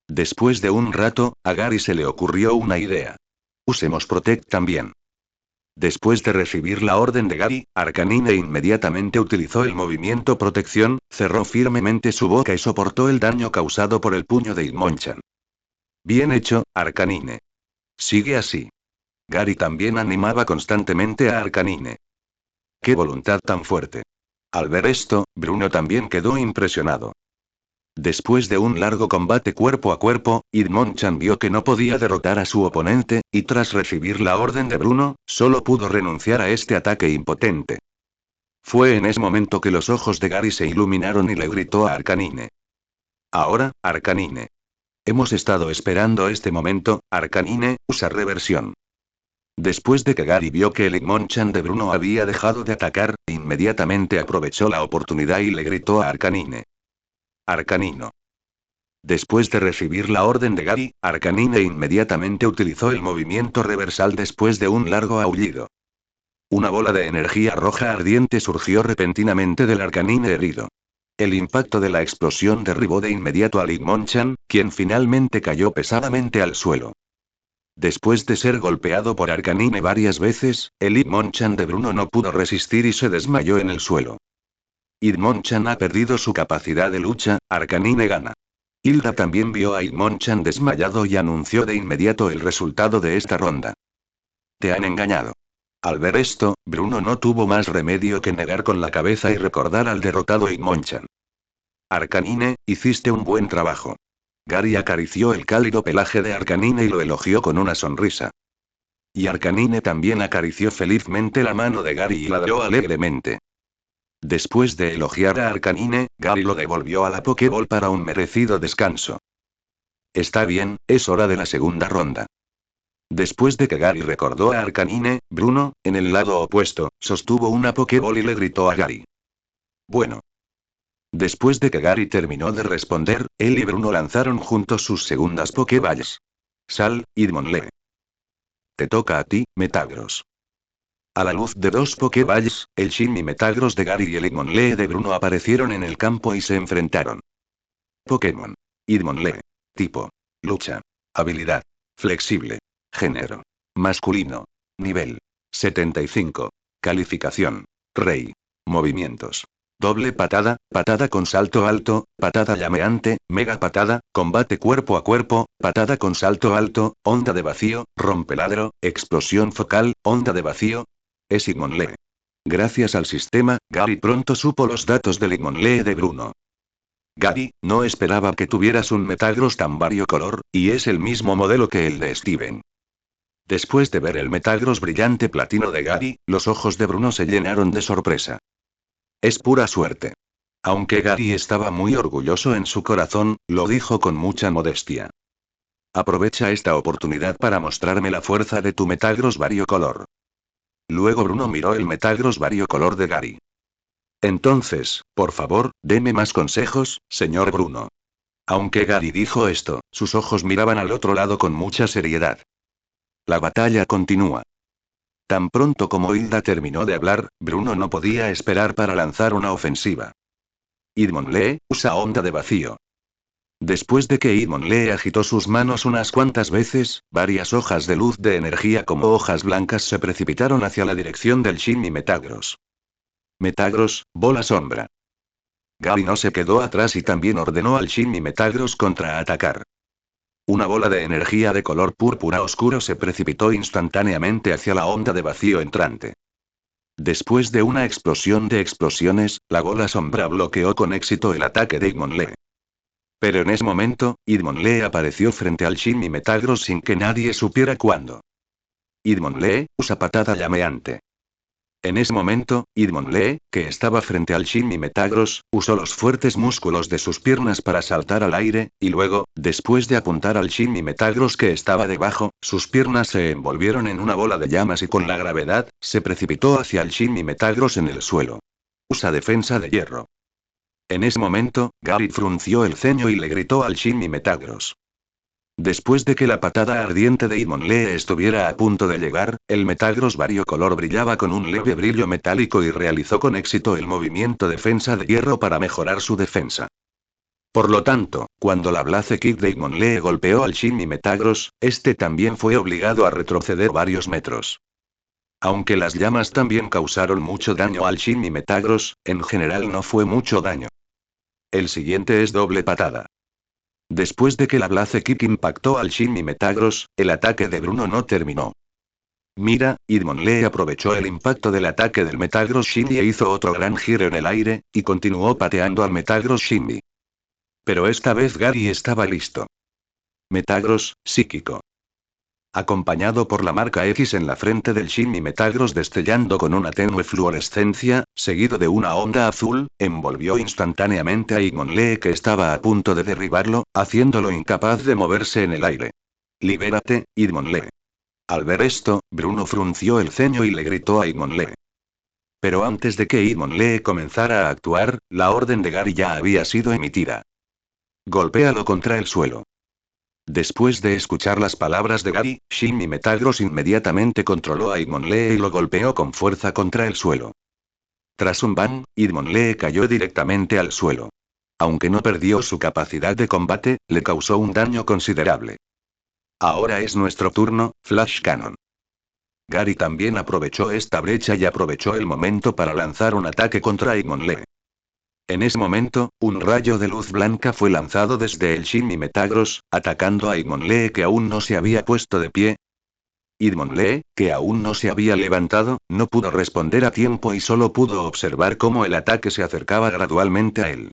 Después de un rato, a Gary se le ocurrió una idea. Usemos Protect también. Después de recibir la orden de Gary, Arcanine inmediatamente utilizó el movimiento protección, cerró firmemente su boca y soportó el daño causado por el puño de Hitmonchan. Bien hecho, Arcanine. Sigue así. Gary también animaba constantemente a Arcanine. ¡Qué voluntad tan fuerte! Al ver esto, Bruno también quedó impresionado. Después de un largo combate cuerpo a cuerpo, Hitmonchan vio que no podía derrotar a su oponente, y tras recibir la orden de Bruno, solo pudo renunciar a este ataque impotente. Fue en ese momento que los ojos de Gary se iluminaron y le gritó a Arcanine. Ahora, Arcanine. Hemos estado esperando este momento, Arcanine, usa reversión. Después de que Gary vio que el Hitmonchan de Bruno había dejado de atacar, inmediatamente aprovechó la oportunidad y le gritó a Arcanine. Arcanino. Después de recibir la orden de Gary, Arcanine inmediatamente utilizó el movimiento reversal después de un largo aullido. Una bola de energía roja ardiente surgió repentinamente del Arcanine herido. El impacto de la explosión derribó de inmediato a Hitmonchan, quien finalmente cayó pesadamente al suelo. Después de ser golpeado por Arcanine varias veces, el Hitmonchan de Bruno no pudo resistir y se desmayó en el suelo. Hitmonchan ha perdido su capacidad de lucha, Arcanine gana. Hilda también vio a Hitmonchan desmayado y anunció de inmediato el resultado de esta ronda. Te han engañado. Al ver esto, Bruno no tuvo más remedio que negar con la cabeza y recordar al derrotado Hitmonchan. Arcanine, hiciste un buen trabajo. Gary acarició el cálido pelaje de Arcanine y lo elogió con una sonrisa. Y Arcanine también acarició felizmente la mano de Gary y ladró alegremente. Después de elogiar a Arcanine, Gary lo devolvió a la Pokéball para un merecido descanso. Está bien, es hora de la segunda ronda. Después de que Gary recordó a Arcanine, Bruno, en el lado opuesto, sostuvo una Pokéball y le gritó a Gary. Bueno. Después de que Gary terminó de responder, él y Bruno lanzaron juntos sus segundas Pokéballs. Sal, Hitmonlee. Te toca a ti, Metagross. A la luz de dos Pokéballs, el Shiny Metagross de Gary y el Hitmonlee de Bruno aparecieron en el campo y se enfrentaron. Pokémon. Hitmonlee. Tipo. Lucha. Habilidad. Flexible. Género. Masculino. Nivel. 75. Calificación. Rey. Movimientos. Doble patada, patada con salto alto, patada llameante, mega patada, combate cuerpo a cuerpo, patada con salto alto, onda de vacío, rompeladro, explosión focal, onda de vacío. Es Hitmonlee. Gracias al sistema, Gary pronto supo los datos del Hitmonlee de Bruno. Gary, no esperaba que tuvieras un Metagross tan variocolor, y es el mismo modelo que el de Steven. Después de ver el Metagross brillante platino de Gary, los ojos de Bruno se llenaron de sorpresa. Es pura suerte. Aunque Gary estaba muy orgulloso en su corazón, lo dijo con mucha modestia. Aprovecha esta oportunidad para mostrarme la fuerza de tu Metagross variocolor. Luego Bruno miró el Metagross variocolor de Gary. Entonces, por favor, deme más consejos, señor Bruno. Aunque Gary dijo esto, sus ojos miraban al otro lado con mucha seriedad. La batalla continúa. Tan pronto como Hilda terminó de hablar, Bruno no podía esperar para lanzar una ofensiva. Hitmonlee, usa onda de vacío. Después de que Hitmonlee agitó sus manos unas cuantas veces, varias hojas de luz de energía como hojas blancas se precipitaron hacia la dirección del Shiny Metagross. Metagross, bola sombra. Gary no se quedó atrás y también ordenó al Shiny Metagross contraatacar. Una bola de energía de color púrpura oscuro se precipitó instantáneamente hacia la onda de vacío entrante. Después de una explosión de explosiones, la bola sombra bloqueó con éxito el ataque de Hitmonlee. Pero en ese momento, Hitmonlee apareció frente al Shiny Metagross sin que nadie supiera cuándo. Hitmonlee, usa patada llameante. En ese momento, Hitmonlee, que estaba frente al Shiny Metagross, usó los fuertes músculos de sus piernas para saltar al aire, y luego, después de apuntar al Shiny Metagross que estaba debajo, sus piernas se envolvieron en una bola de llamas y con la gravedad, se precipitó hacia el Shiny Metagross en el suelo. Usa defensa de hierro. En ese momento, Gary frunció el ceño y le gritó al Shiny Metagross. Después de que la patada ardiente de Hitmonlee estuviera a punto de llegar, el Metagross variocolor brillaba con un leve brillo metálico y realizó con éxito el movimiento defensa de hierro para mejorar su defensa. Por lo tanto, cuando la Blaze Kick de Hitmonlee golpeó al Shiny Metagross, este también fue obligado a retroceder varios metros. Aunque las llamas también causaron mucho daño al Shiny Metagross, en general no fue mucho daño. El siguiente es doble patada. Después de que la Blaze Kick impactó al Shiny Metagross, el ataque de Bruno no terminó. Mira, Hitmonlee aprovechó el impacto del ataque del Metagross Shiny e hizo otro gran giro en el aire, y continuó pateando al Metagross Shiny. Pero esta vez Gary estaba listo. Metagross, psíquico. Acompañado por la marca X en la frente del Shiny Metagross destellando con una tenue fluorescencia, seguido de una onda azul, envolvió instantáneamente a Hitmonlee que estaba a punto de derribarlo, haciéndolo incapaz de moverse en el aire. Libérate, Hitmonlee. Al ver esto, Bruno frunció el ceño y le gritó a Hitmonlee. Pero antes de que Hitmonlee comenzara a actuar, la orden de Gary ya había sido emitida. Golpéalo contra el suelo. Después de escuchar las palabras de Gary, Shin y Metagross inmediatamente controló a Hitmonlee y lo golpeó con fuerza contra el suelo. Tras un bang, Hitmonlee cayó directamente al suelo. Aunque no perdió su capacidad de combate, le causó un daño considerable. Ahora es nuestro turno, Flash Cannon. Gary también aprovechó esta brecha y aprovechó el momento para lanzar un ataque contra Hitmonlee. En ese momento, un rayo de luz blanca fue lanzado desde el Shin y Metagross, atacando a Hitmonlee que aún no se había puesto de pie. Hitmonlee, que aún no se había levantado, no pudo responder a tiempo y solo pudo observar cómo el ataque se acercaba gradualmente a él.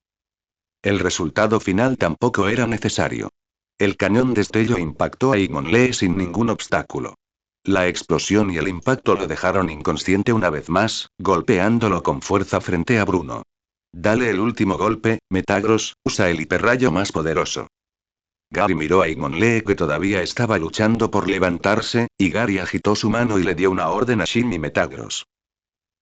El resultado final tampoco era necesario. El cañón destello impactó a Hitmonlee sin ningún obstáculo. La explosión y el impacto lo dejaron inconsciente una vez más, golpeándolo con fuerza frente a Bruno. Dale el último golpe, Metagross, usa el hiperrayo más poderoso. Gary miró a Hitmonlee que todavía estaba luchando por levantarse, y Gary agitó su mano y le dio una orden a Shin y Metagross.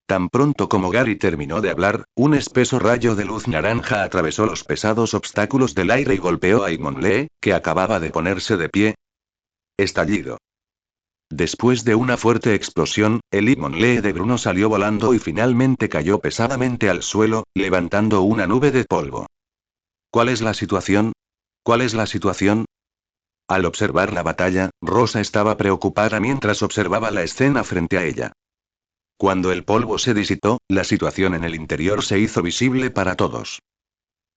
Tan pronto como Gary terminó de hablar, un espeso rayo de luz naranja atravesó los pesados obstáculos del aire y golpeó a Hitmonlee, que acababa de ponerse de pie. Estallido. Después de una fuerte explosión, el Hitmonlee de Bruno salió volando y finalmente cayó pesadamente al suelo, levantando una nube de polvo. ¿Cuál es la situación? ¿Cuál es la situación? Al observar la batalla, Rosa estaba preocupada mientras observaba la escena frente a ella. Cuando el polvo se disipó, la situación en el interior se hizo visible para todos.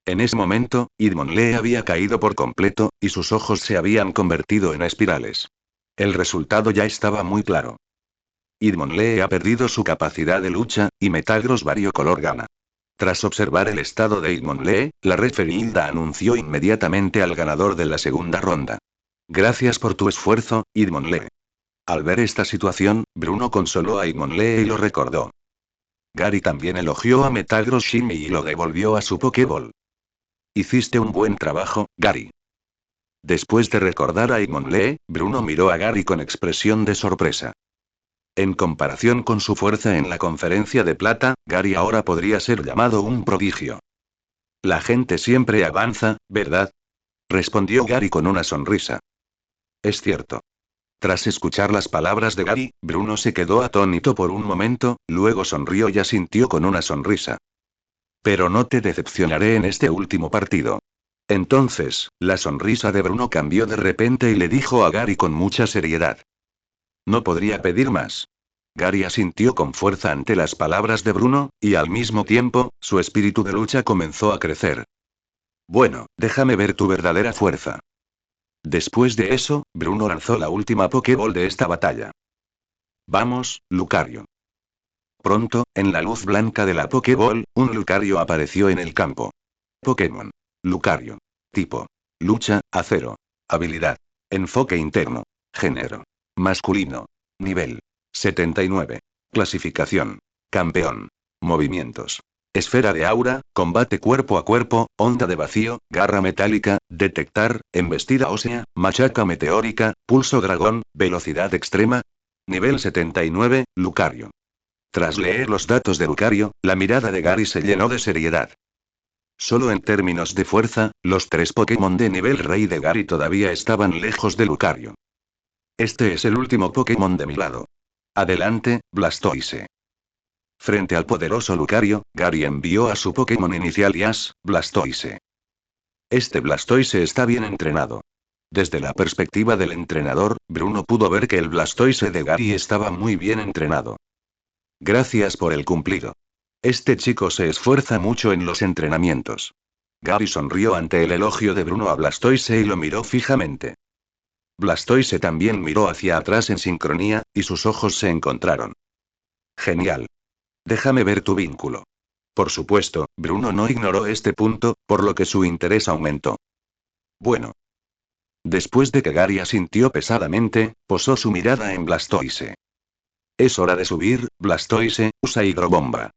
En ese momento, Hitmonlee había caído por completo, y sus ojos se habían convertido en espirales. El resultado ya estaba muy claro. Hitmonlee ha perdido su capacidad de lucha, y Metagross variocolor gana. Tras observar el estado de Hitmonlee, la referee Hilda anunció inmediatamente al ganador de la segunda ronda. Gracias por tu esfuerzo, Hitmonlee. Al ver esta situación, Bruno consoló a Hitmonlee y lo recordó. Gary también elogió a Metagross Shimmy y lo devolvió a su Pokéball. Hiciste un buen trabajo, Gary. Después de recordar a Hitmonlee, Bruno miró a Gary con expresión de sorpresa. En comparación con su fuerza en la conferencia de plata, Gary ahora podría ser llamado un prodigio. La gente siempre avanza, ¿verdad? Respondió Gary con una sonrisa. Es cierto. Tras escuchar las palabras de Gary, Bruno se quedó atónito por un momento, luego sonrió y asintió con una sonrisa. Pero no te decepcionaré en este último partido. Entonces, la sonrisa de Bruno cambió de repente y le dijo a Gary con mucha seriedad. No podría pedir más. Gary asintió con fuerza ante las palabras de Bruno, y al mismo tiempo, su espíritu de lucha comenzó a crecer. Bueno, déjame ver tu verdadera fuerza. Después de eso, Bruno lanzó la última Pokéball de esta batalla. Vamos, Lucario. Pronto, en la luz blanca de la Pokéball, un Lucario apareció en el campo. Pokémon. Lucario. Tipo. Lucha, acero. Habilidad. Enfoque interno. Género. Masculino. Nivel. 79. Clasificación. Campeón. Movimientos. Esfera de aura, combate cuerpo a cuerpo, onda de vacío, garra metálica, detectar, embestida ósea, machaca meteórica, pulso dragón, velocidad extrema. Nivel 79, Lucario. Tras leer los datos de Lucario, la mirada de Gary se llenó de seriedad. Solo en términos de fuerza, los 3 Pokémon de nivel rey de Gary todavía estaban lejos de Lucario. Este es el último Pokémon de mi lado. Adelante, Blastoise. Frente al poderoso Lucario, Gary envió a su Pokémon inicial Yas, Blastoise. Este Blastoise está bien entrenado. Desde la perspectiva del entrenador, Bruno pudo ver que el Blastoise de Gary estaba muy bien entrenado. Gracias por el cumplido. Este chico se esfuerza mucho en los entrenamientos. Gary sonrió ante el elogio de Bruno a Blastoise y lo miró fijamente. Blastoise también miró hacia atrás en sincronía, y sus ojos se encontraron. Genial. Déjame ver tu vínculo. Por supuesto, Bruno no ignoró este punto, por lo que su interés aumentó. Bueno. Después de que Gary asintió pesadamente, posó su mirada en Blastoise. Es hora de subir, Blastoise, usa hidrobomba.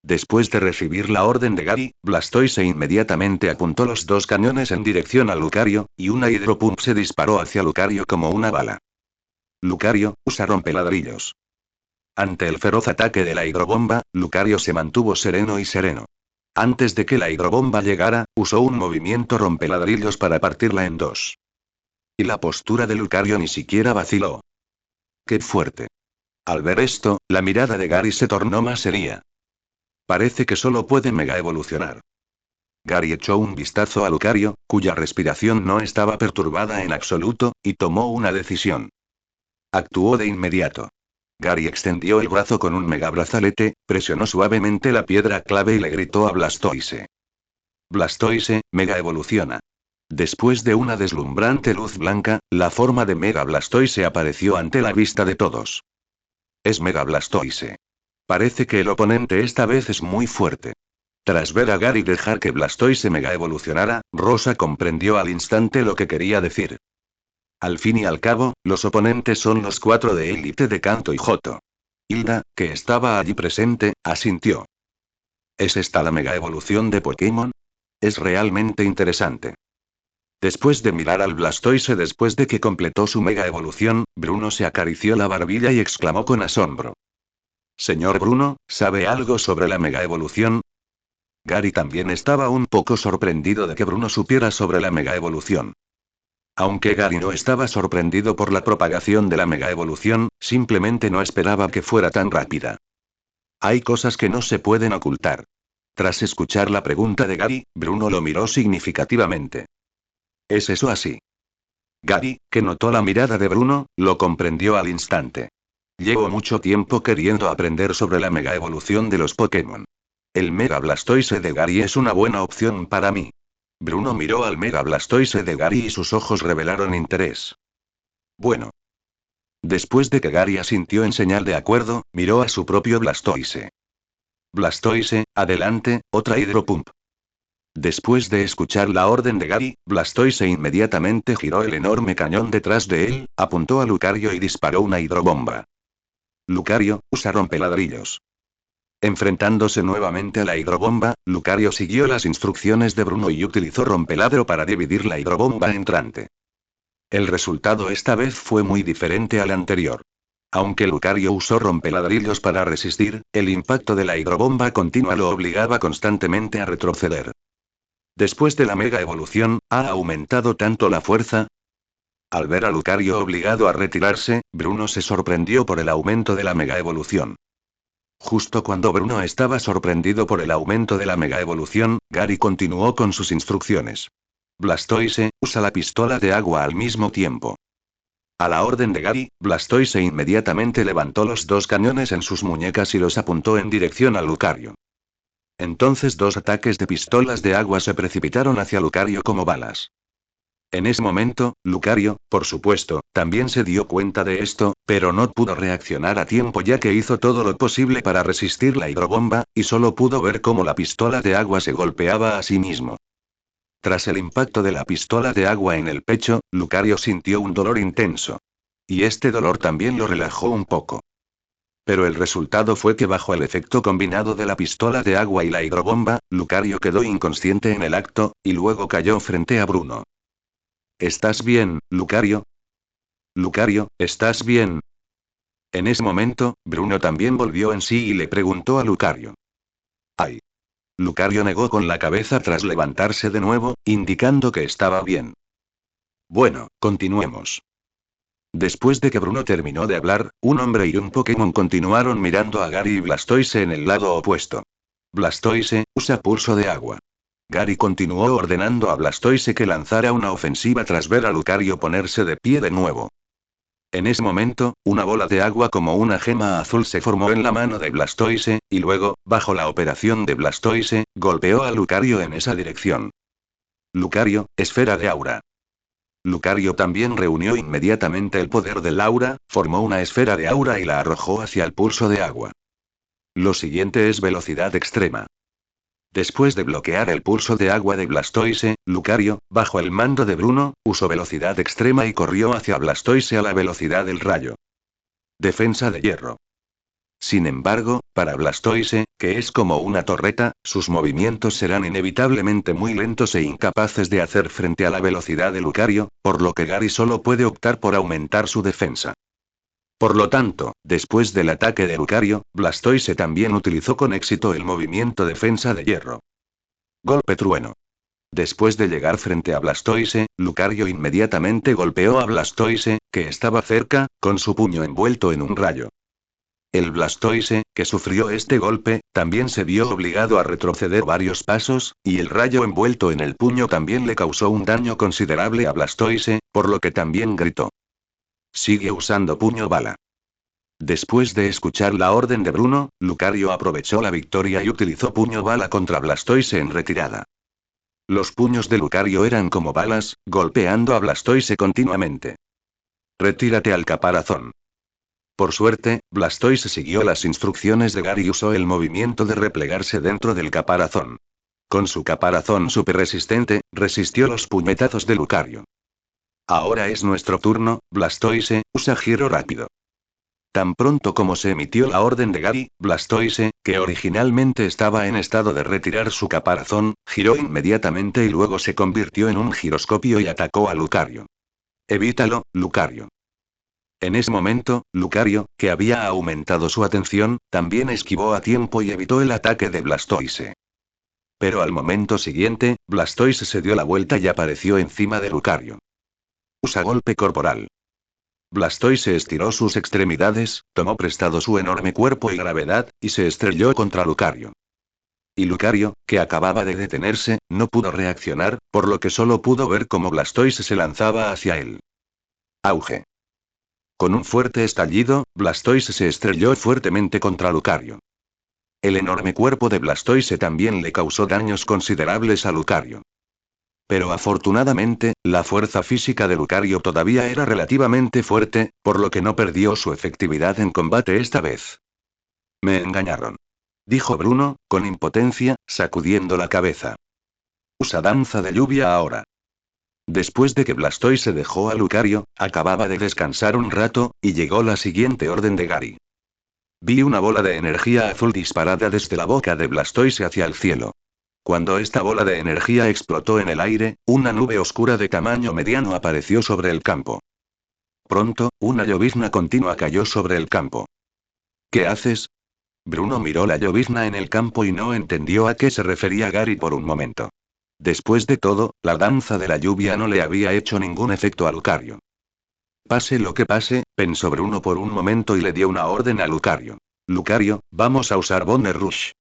Después de recibir la orden de Gary, Blastoise inmediatamente apuntó los 2 cañones en dirección a Lucario, y una hidropump se disparó hacia Lucario como una bala. Lucario, usa rompeladrillos. Ante el feroz ataque de la hidrobomba, Lucario se mantuvo sereno y sereno. Antes de que la hidrobomba llegara, usó un movimiento rompeladrillos para partirla en dos. Y la postura de Lucario ni siquiera vaciló. ¡Qué fuerte! Al ver esto, la mirada de Gary se tornó más seria. Parece que solo puede mega evolucionar. Gary echó un vistazo a Lucario, cuya respiración no estaba perturbada en absoluto, y tomó una decisión. Actuó de inmediato. Gary extendió el brazo con un megabrazalete, presionó suavemente la piedra clave y le gritó a Blastoise. Blastoise, mega evoluciona. Después de una deslumbrante luz blanca, la forma de Mega Blastoise apareció ante la vista de todos. Es Mega Blastoise. Parece que el oponente esta vez es muy fuerte. Tras ver a Gary dejar que Blastoise mega evolucionara, Rosa comprendió al instante lo que quería decir. Al fin y al cabo, los oponentes son los 4 de élite de Kanto y Johto. Hilda, que estaba allí presente, asintió. ¿Es esta la mega evolución de Pokémon? Es realmente interesante. Después de mirar al Blastoise después de que completó su mega evolución, Bruno se acarició la barbilla y exclamó con asombro. Señor Bruno, ¿sabe algo sobre la mega evolución? Gary también estaba un poco sorprendido de que Bruno supiera sobre la mega evolución. Aunque Gary no estaba sorprendido por la propagación de la mega evolución, simplemente no esperaba que fuera tan rápida. Hay cosas que no se pueden ocultar. Tras escuchar la pregunta de Gary, Bruno lo miró significativamente. ¿Es eso así? Gary, que notó la mirada de Bruno, lo comprendió al instante. Llevo mucho tiempo queriendo aprender sobre la mega evolución de los Pokémon. El Mega Blastoise de Gary es una buena opción para mí. Bruno miró al Mega Blastoise de Gary y sus ojos revelaron interés. Bueno. Después de que Gary asintió en señal de acuerdo, miró a su propio Blastoise. Blastoise, adelante, otra Hydropump. Después de escuchar la orden de Gary, Blastoise inmediatamente giró el enorme cañón detrás de él, apuntó a Lucario y disparó una hidrobomba. Lucario, usa rompeladrillos. Enfrentándose nuevamente a la hidrobomba, Lucario siguió las instrucciones de Bruno y utilizó rompeladro para dividir la hidrobomba entrante. El resultado esta vez fue muy diferente al anterior. Aunque Lucario usó rompeladrillos para resistir, el impacto de la hidrobomba continua lo obligaba constantemente a retroceder. Después de la mega evolución, ¿ha aumentado tanto la fuerza? Al ver a Lucario obligado a retirarse, Bruno se sorprendió por el aumento de la mega evolución. Justo cuando Bruno estaba sorprendido por el aumento de la mega evolución, Gary continuó con sus instrucciones. Blastoise, usa la pistola de agua al mismo tiempo. A la orden de Gary, Blastoise inmediatamente levantó los dos cañones en sus muñecas y los apuntó en dirección a Lucario. Entonces dos ataques de pistolas de agua se precipitaron hacia Lucario como balas. En ese momento, Lucario, por supuesto, también se dio cuenta de esto, pero no pudo reaccionar a tiempo ya que hizo todo lo posible para resistir la hidrobomba, y solo pudo ver cómo la pistola de agua se golpeaba a sí mismo. Tras el impacto de la pistola de agua en el pecho, Lucario sintió un dolor intenso. Y este dolor también lo relajó un poco. Pero el resultado fue que bajo el efecto combinado de la pistola de agua y la hidrobomba, Lucario quedó inconsciente en el acto, y luego cayó frente a Bruno. ¿Estás bien, Lucario? Lucario, ¿estás bien? En ese momento, Bruno también volvió en sí y le preguntó a Lucario. ¡Ay! Lucario negó con la cabeza tras levantarse de nuevo, indicando que estaba bien. Bueno, continuemos. Después de que Bruno terminó de hablar, un hombre y un Pokémon continuaron mirando a Gary y Blastoise en el lado opuesto. Blastoise, usa pulso de agua. Gary continuó ordenando a Blastoise que lanzara una ofensiva tras ver a Lucario ponerse de pie de nuevo. En ese momento, una bola de agua como una gema azul se formó en la mano de Blastoise, y luego, bajo la operación de Blastoise, golpeó a Lucario en esa dirección. Lucario, esfera de aura. Lucario también reunió inmediatamente el poder del aura, formó una esfera de aura y la arrojó hacia el pulso de agua. Lo siguiente es velocidad extrema. Después de bloquear el pulso de agua de Blastoise, Lucario, bajo el mando de Bruno, usó velocidad extrema y corrió hacia Blastoise a la velocidad del rayo. Defensa de hierro. Sin embargo, para Blastoise, que es como una torreta, sus movimientos serán inevitablemente muy lentos e incapaces de hacer frente a la velocidad de Lucario, por lo que Gary solo puede optar por aumentar su defensa. Por lo tanto, después del ataque de Lucario, Blastoise también utilizó con éxito el movimiento defensa de hierro. Golpe trueno. Después de llegar frente a Blastoise, Lucario inmediatamente golpeó a Blastoise, que estaba cerca, con su puño envuelto en un rayo. El Blastoise, que sufrió este golpe, también se vio obligado a retroceder varios pasos, y el rayo envuelto en el puño también le causó un daño considerable a Blastoise, por lo que también gritó. Sigue usando puño bala. Después de escuchar la orden de Bruno, Lucario aprovechó la victoria y utilizó puño bala contra Blastoise en retirada. Los puños de Lucario eran como balas, golpeando a Blastoise continuamente. Retírate al caparazón. Por suerte, Blastoise siguió las instrucciones de Gary y usó el movimiento de replegarse dentro del caparazón. Con su caparazón super resistente, resistió los puñetazos de Lucario. Ahora es nuestro turno, Blastoise, usa giro rápido. Tan pronto como se emitió la orden de Gary, Blastoise, que originalmente estaba en estado de retirar su caparazón, giró inmediatamente y luego se convirtió en un giroscopio y atacó a Lucario. Evítalo, Lucario. En ese momento, Lucario, que había aumentado su atención, también esquivó a tiempo y evitó el ataque de Blastoise. Pero al momento siguiente, Blastoise se dio la vuelta y apareció encima de Lucario. Usa golpe corporal. Blastoise estiró sus extremidades, tomó prestado su enorme cuerpo y gravedad, y se estrelló contra Lucario. Y Lucario, que acababa de detenerse, no pudo reaccionar, por lo que solo pudo ver cómo Blastoise se lanzaba hacia él. Auge. Con un fuerte estallido, Blastoise se estrelló fuertemente contra Lucario. El enorme cuerpo de Blastoise también le causó daños considerables a Lucario. Pero afortunadamente, la fuerza física de Lucario todavía era relativamente fuerte, por lo que no perdió su efectividad en combate esta vez. Me engañaron. Dijo Bruno, con impotencia, sacudiendo la cabeza. Usa danza de lluvia ahora. Después de que Blastoise dejó a Lucario, acababa de descansar un rato, y llegó la siguiente orden de Gary. Vi una bola de energía azul disparada desde la boca de Blastoise hacia el cielo. Cuando esta bola de energía explotó en el aire, una nube oscura de tamaño mediano apareció sobre el campo. Pronto, una llovizna continua cayó sobre el campo. ¿Qué haces? Bruno miró la llovizna en el campo y no entendió a qué se refería Gary por un momento. Después de todo, la danza de la lluvia no le había hecho ningún efecto a Lucario. Pase lo que pase, pensó Bruno por un momento y le dio una orden a Lucario. Lucario, vamos a usar Bonner Rush.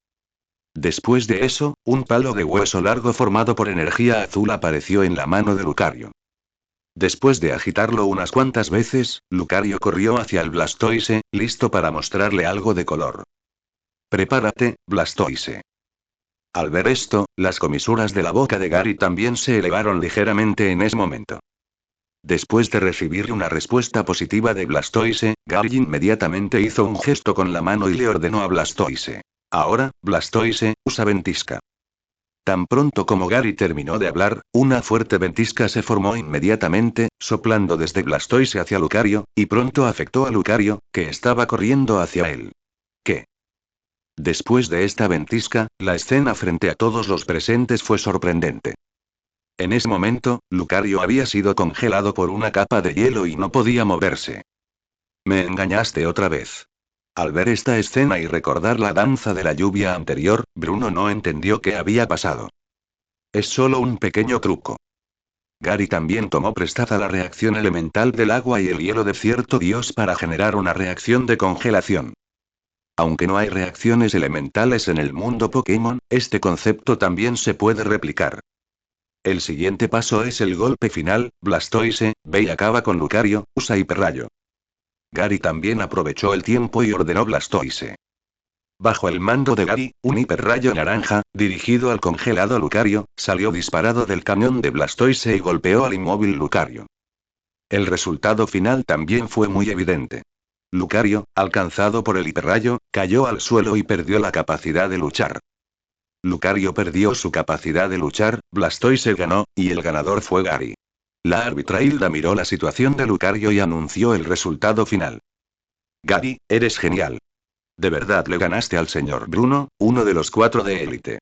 Después de eso, un palo de hueso largo formado por energía azul apareció en la mano de Lucario. Después de agitarlo unas cuantas veces, Lucario corrió hacia el Blastoise, listo para mostrarle algo de color. Prepárate, Blastoise. Al ver esto, las comisuras de la boca de Gary también se elevaron ligeramente en ese momento. Después de recibir una respuesta positiva de Blastoise, Gary inmediatamente hizo un gesto con la mano y le ordenó a Blastoise. Ahora, Blastoise, usa ventisca. Tan pronto como Gary terminó de hablar, una fuerte ventisca se formó inmediatamente, soplando desde Blastoise hacia Lucario, y pronto afectó a Lucario, que estaba corriendo hacia él. ¿Qué? Después de esta ventisca, la escena frente a todos los presentes fue sorprendente. En ese momento, Lucario había sido congelado por una capa de hielo y no podía moverse. Me engañaste otra vez. Al ver esta escena y recordar la danza de la lluvia anterior, Bruno no entendió qué había pasado. Es solo un pequeño truco. Gary también tomó prestada la reacción elemental del agua y el hielo de cierto dios para generar una reacción de congelación. Aunque no hay reacciones elementales en el mundo Pokémon, este concepto también se puede replicar. El siguiente paso es el golpe final, Blastoise, ve y acaba con Lucario, usa hiperrayo. Gary también aprovechó el tiempo y ordenó Blastoise. Bajo el mando de Gary, un hiperrayo naranja, dirigido al congelado Lucario, salió disparado del cañón de Blastoise y golpeó al inmóvil Lucario. El resultado final también fue muy evidente. Lucario, alcanzado por el hiperrayo, cayó al suelo y perdió la capacidad de luchar. Lucario perdió su capacidad de luchar, Blastoise ganó, y el ganador fue Gary. La árbitra Hilda miró la situación de Lucario y anunció el resultado final. Gary, eres genial. De verdad le ganaste al señor Bruno, uno de los 4 de élite.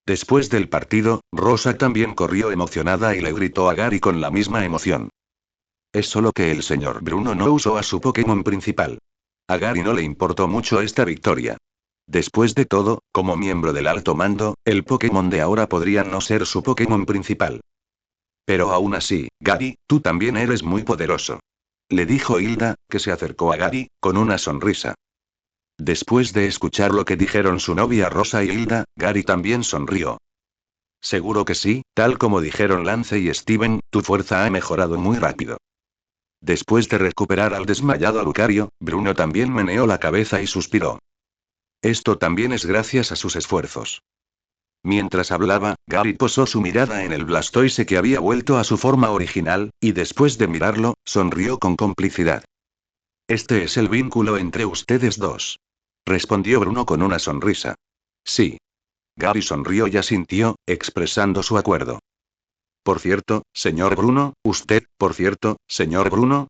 Después del partido, Rosa también corrió emocionada y le gritó a Gary con la misma emoción. Es solo que el señor Bruno no usó a su Pokémon principal. A Gary no le importó mucho esta victoria. Después de todo, como miembro del alto mando, el Pokémon de ahora podría no ser su Pokémon principal. Pero aún así, Gary, tú también eres muy poderoso. Le dijo Hilda, que se acercó a Gary, con una sonrisa. Después de escuchar lo que dijeron su novia Rosa y Hilda, Gary también sonrió. Seguro que sí, tal como dijeron Lance y Steven, tu fuerza ha mejorado muy rápido. Después de recuperar al desmayado Lucario, Bruno también meneó la cabeza y suspiró. Esto también es gracias a sus esfuerzos. Mientras hablaba, Gary posó su mirada en el Blastoise que había vuelto a su forma original, y después de mirarlo, sonrió con complicidad. Este es el vínculo entre ustedes dos. Respondió Bruno con una sonrisa. Sí. Gary sonrió y asintió, expresando su acuerdo. Por cierto, señor Bruno,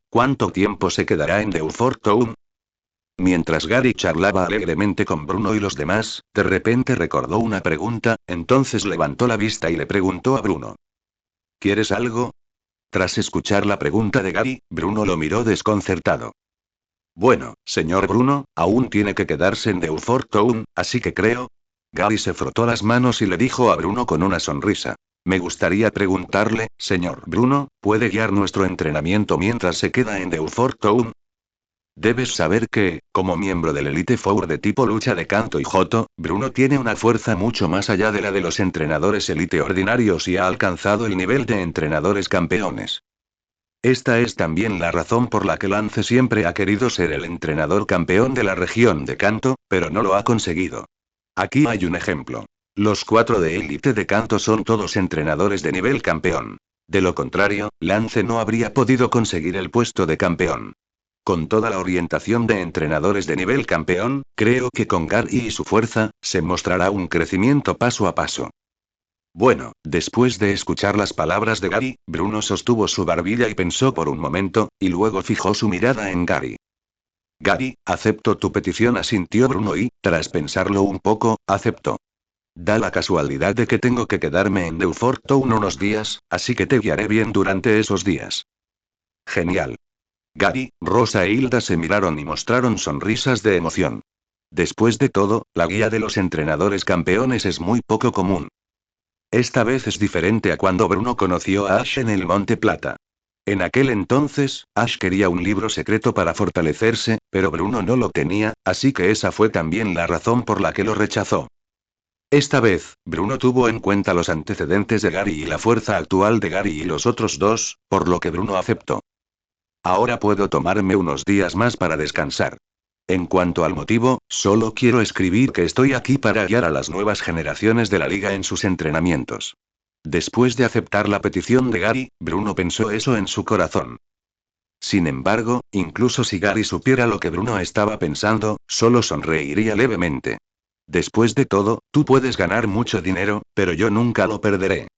¿cuánto tiempo se quedará en Beaufort Town? Mientras Gary charlaba alegremente con Bruno y los demás, de repente recordó una pregunta, entonces levantó la vista y le preguntó a Bruno. ¿Quieres algo? Tras escuchar la pregunta de Gary, Bruno lo miró desconcertado. Bueno, señor Bruno, aún tiene que quedarse en Beaufort Town, así que creo. Gary se frotó las manos y le dijo a Bruno con una sonrisa. Me gustaría preguntarle, señor Bruno, ¿puede guiar nuestro entrenamiento mientras se queda en Beaufort Town? Debes saber que, como miembro del Elite Four de tipo lucha de Kanto y Johto, Bruno tiene una fuerza mucho más allá de la de los entrenadores Elite ordinarios y ha alcanzado el nivel de entrenadores campeones. Esta es también la razón por la que Lance siempre ha querido ser el entrenador campeón de la región de Kanto, pero no lo ha conseguido. Aquí hay un ejemplo. Los 4 de Elite de Kanto son todos entrenadores de nivel campeón. De lo contrario, Lance no habría podido conseguir el puesto de campeón. Con toda la orientación de entrenadores de nivel campeón, creo que con Gary y su fuerza, se mostrará un crecimiento paso a paso. Bueno, después de escuchar las palabras de Gary, Bruno sostuvo su barbilla y pensó por un momento, y luego fijó su mirada en Gary. Gary, acepto tu petición, asintió Bruno y, tras pensarlo un poco, aceptó. Da la casualidad de que tengo que quedarme en Beaufort Town unos días, así que te guiaré bien durante esos días. Genial. Gary, Rosa e Hilda se miraron y mostraron sonrisas de emoción. Después de todo, la guía de los entrenadores campeones es muy poco común. Esta vez es diferente a cuando Bruno conoció a Ash en el Monte Plata. En aquel entonces, Ash quería un libro secreto para fortalecerse, pero Bruno no lo tenía, así que esa fue también la razón por la que lo rechazó. Esta vez, Bruno tuvo en cuenta los antecedentes de Gary y la fuerza actual de Gary y los otros dos, por lo que Bruno aceptó. Ahora puedo tomarme unos días más para descansar. En cuanto al motivo, solo quiero escribir que estoy aquí para guiar a las nuevas generaciones de la liga en sus entrenamientos. Después de aceptar la petición de Gary, Bruno pensó eso en su corazón. Sin embargo, incluso si Gary supiera lo que Bruno estaba pensando, solo sonreiría levemente. Después de todo, tú puedes ganar mucho dinero, pero yo nunca lo perderé.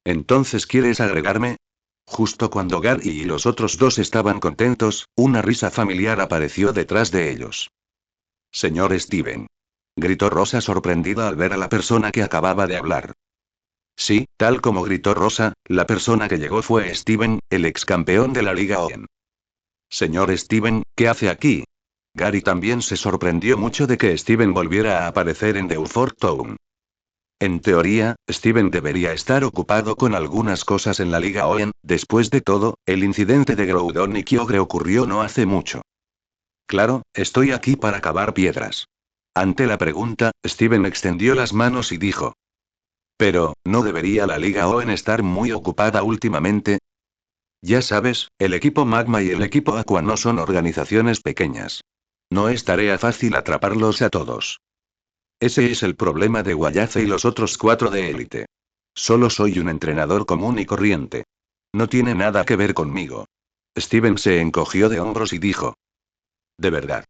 ¿Entonces quieres agregarme? Justo cuando Gary y los otros dos estaban contentos, una risa familiar apareció detrás de ellos. Señor Steven. Gritó Rosa sorprendida al ver a la persona que acababa de hablar. Sí, tal como gritó Rosa, la persona que llegó fue Steven, el ex campeón de la Liga OEN. Señor Steven, ¿qué hace aquí? Gary también se sorprendió mucho de que Steven volviera a aparecer en Beaufort Town. En teoría, Steven debería estar ocupado con algunas cosas en la Liga OEN, después de todo, el incidente de Groudon y Kyogre ocurrió no hace mucho. Claro, estoy aquí para cavar piedras. Ante la pregunta, Steven extendió las manos y dijo. Pero, ¿no debería la Liga OEN estar muy ocupada últimamente? Ya sabes, el equipo Magma y el equipo Aqua no son organizaciones pequeñas. No es tarea fácil atraparlos a todos. Ese es el problema de Guayace y los otros 4 de élite. Solo soy un entrenador común y corriente. No tiene nada que ver conmigo. Steven se encogió de hombros y dijo. De verdad.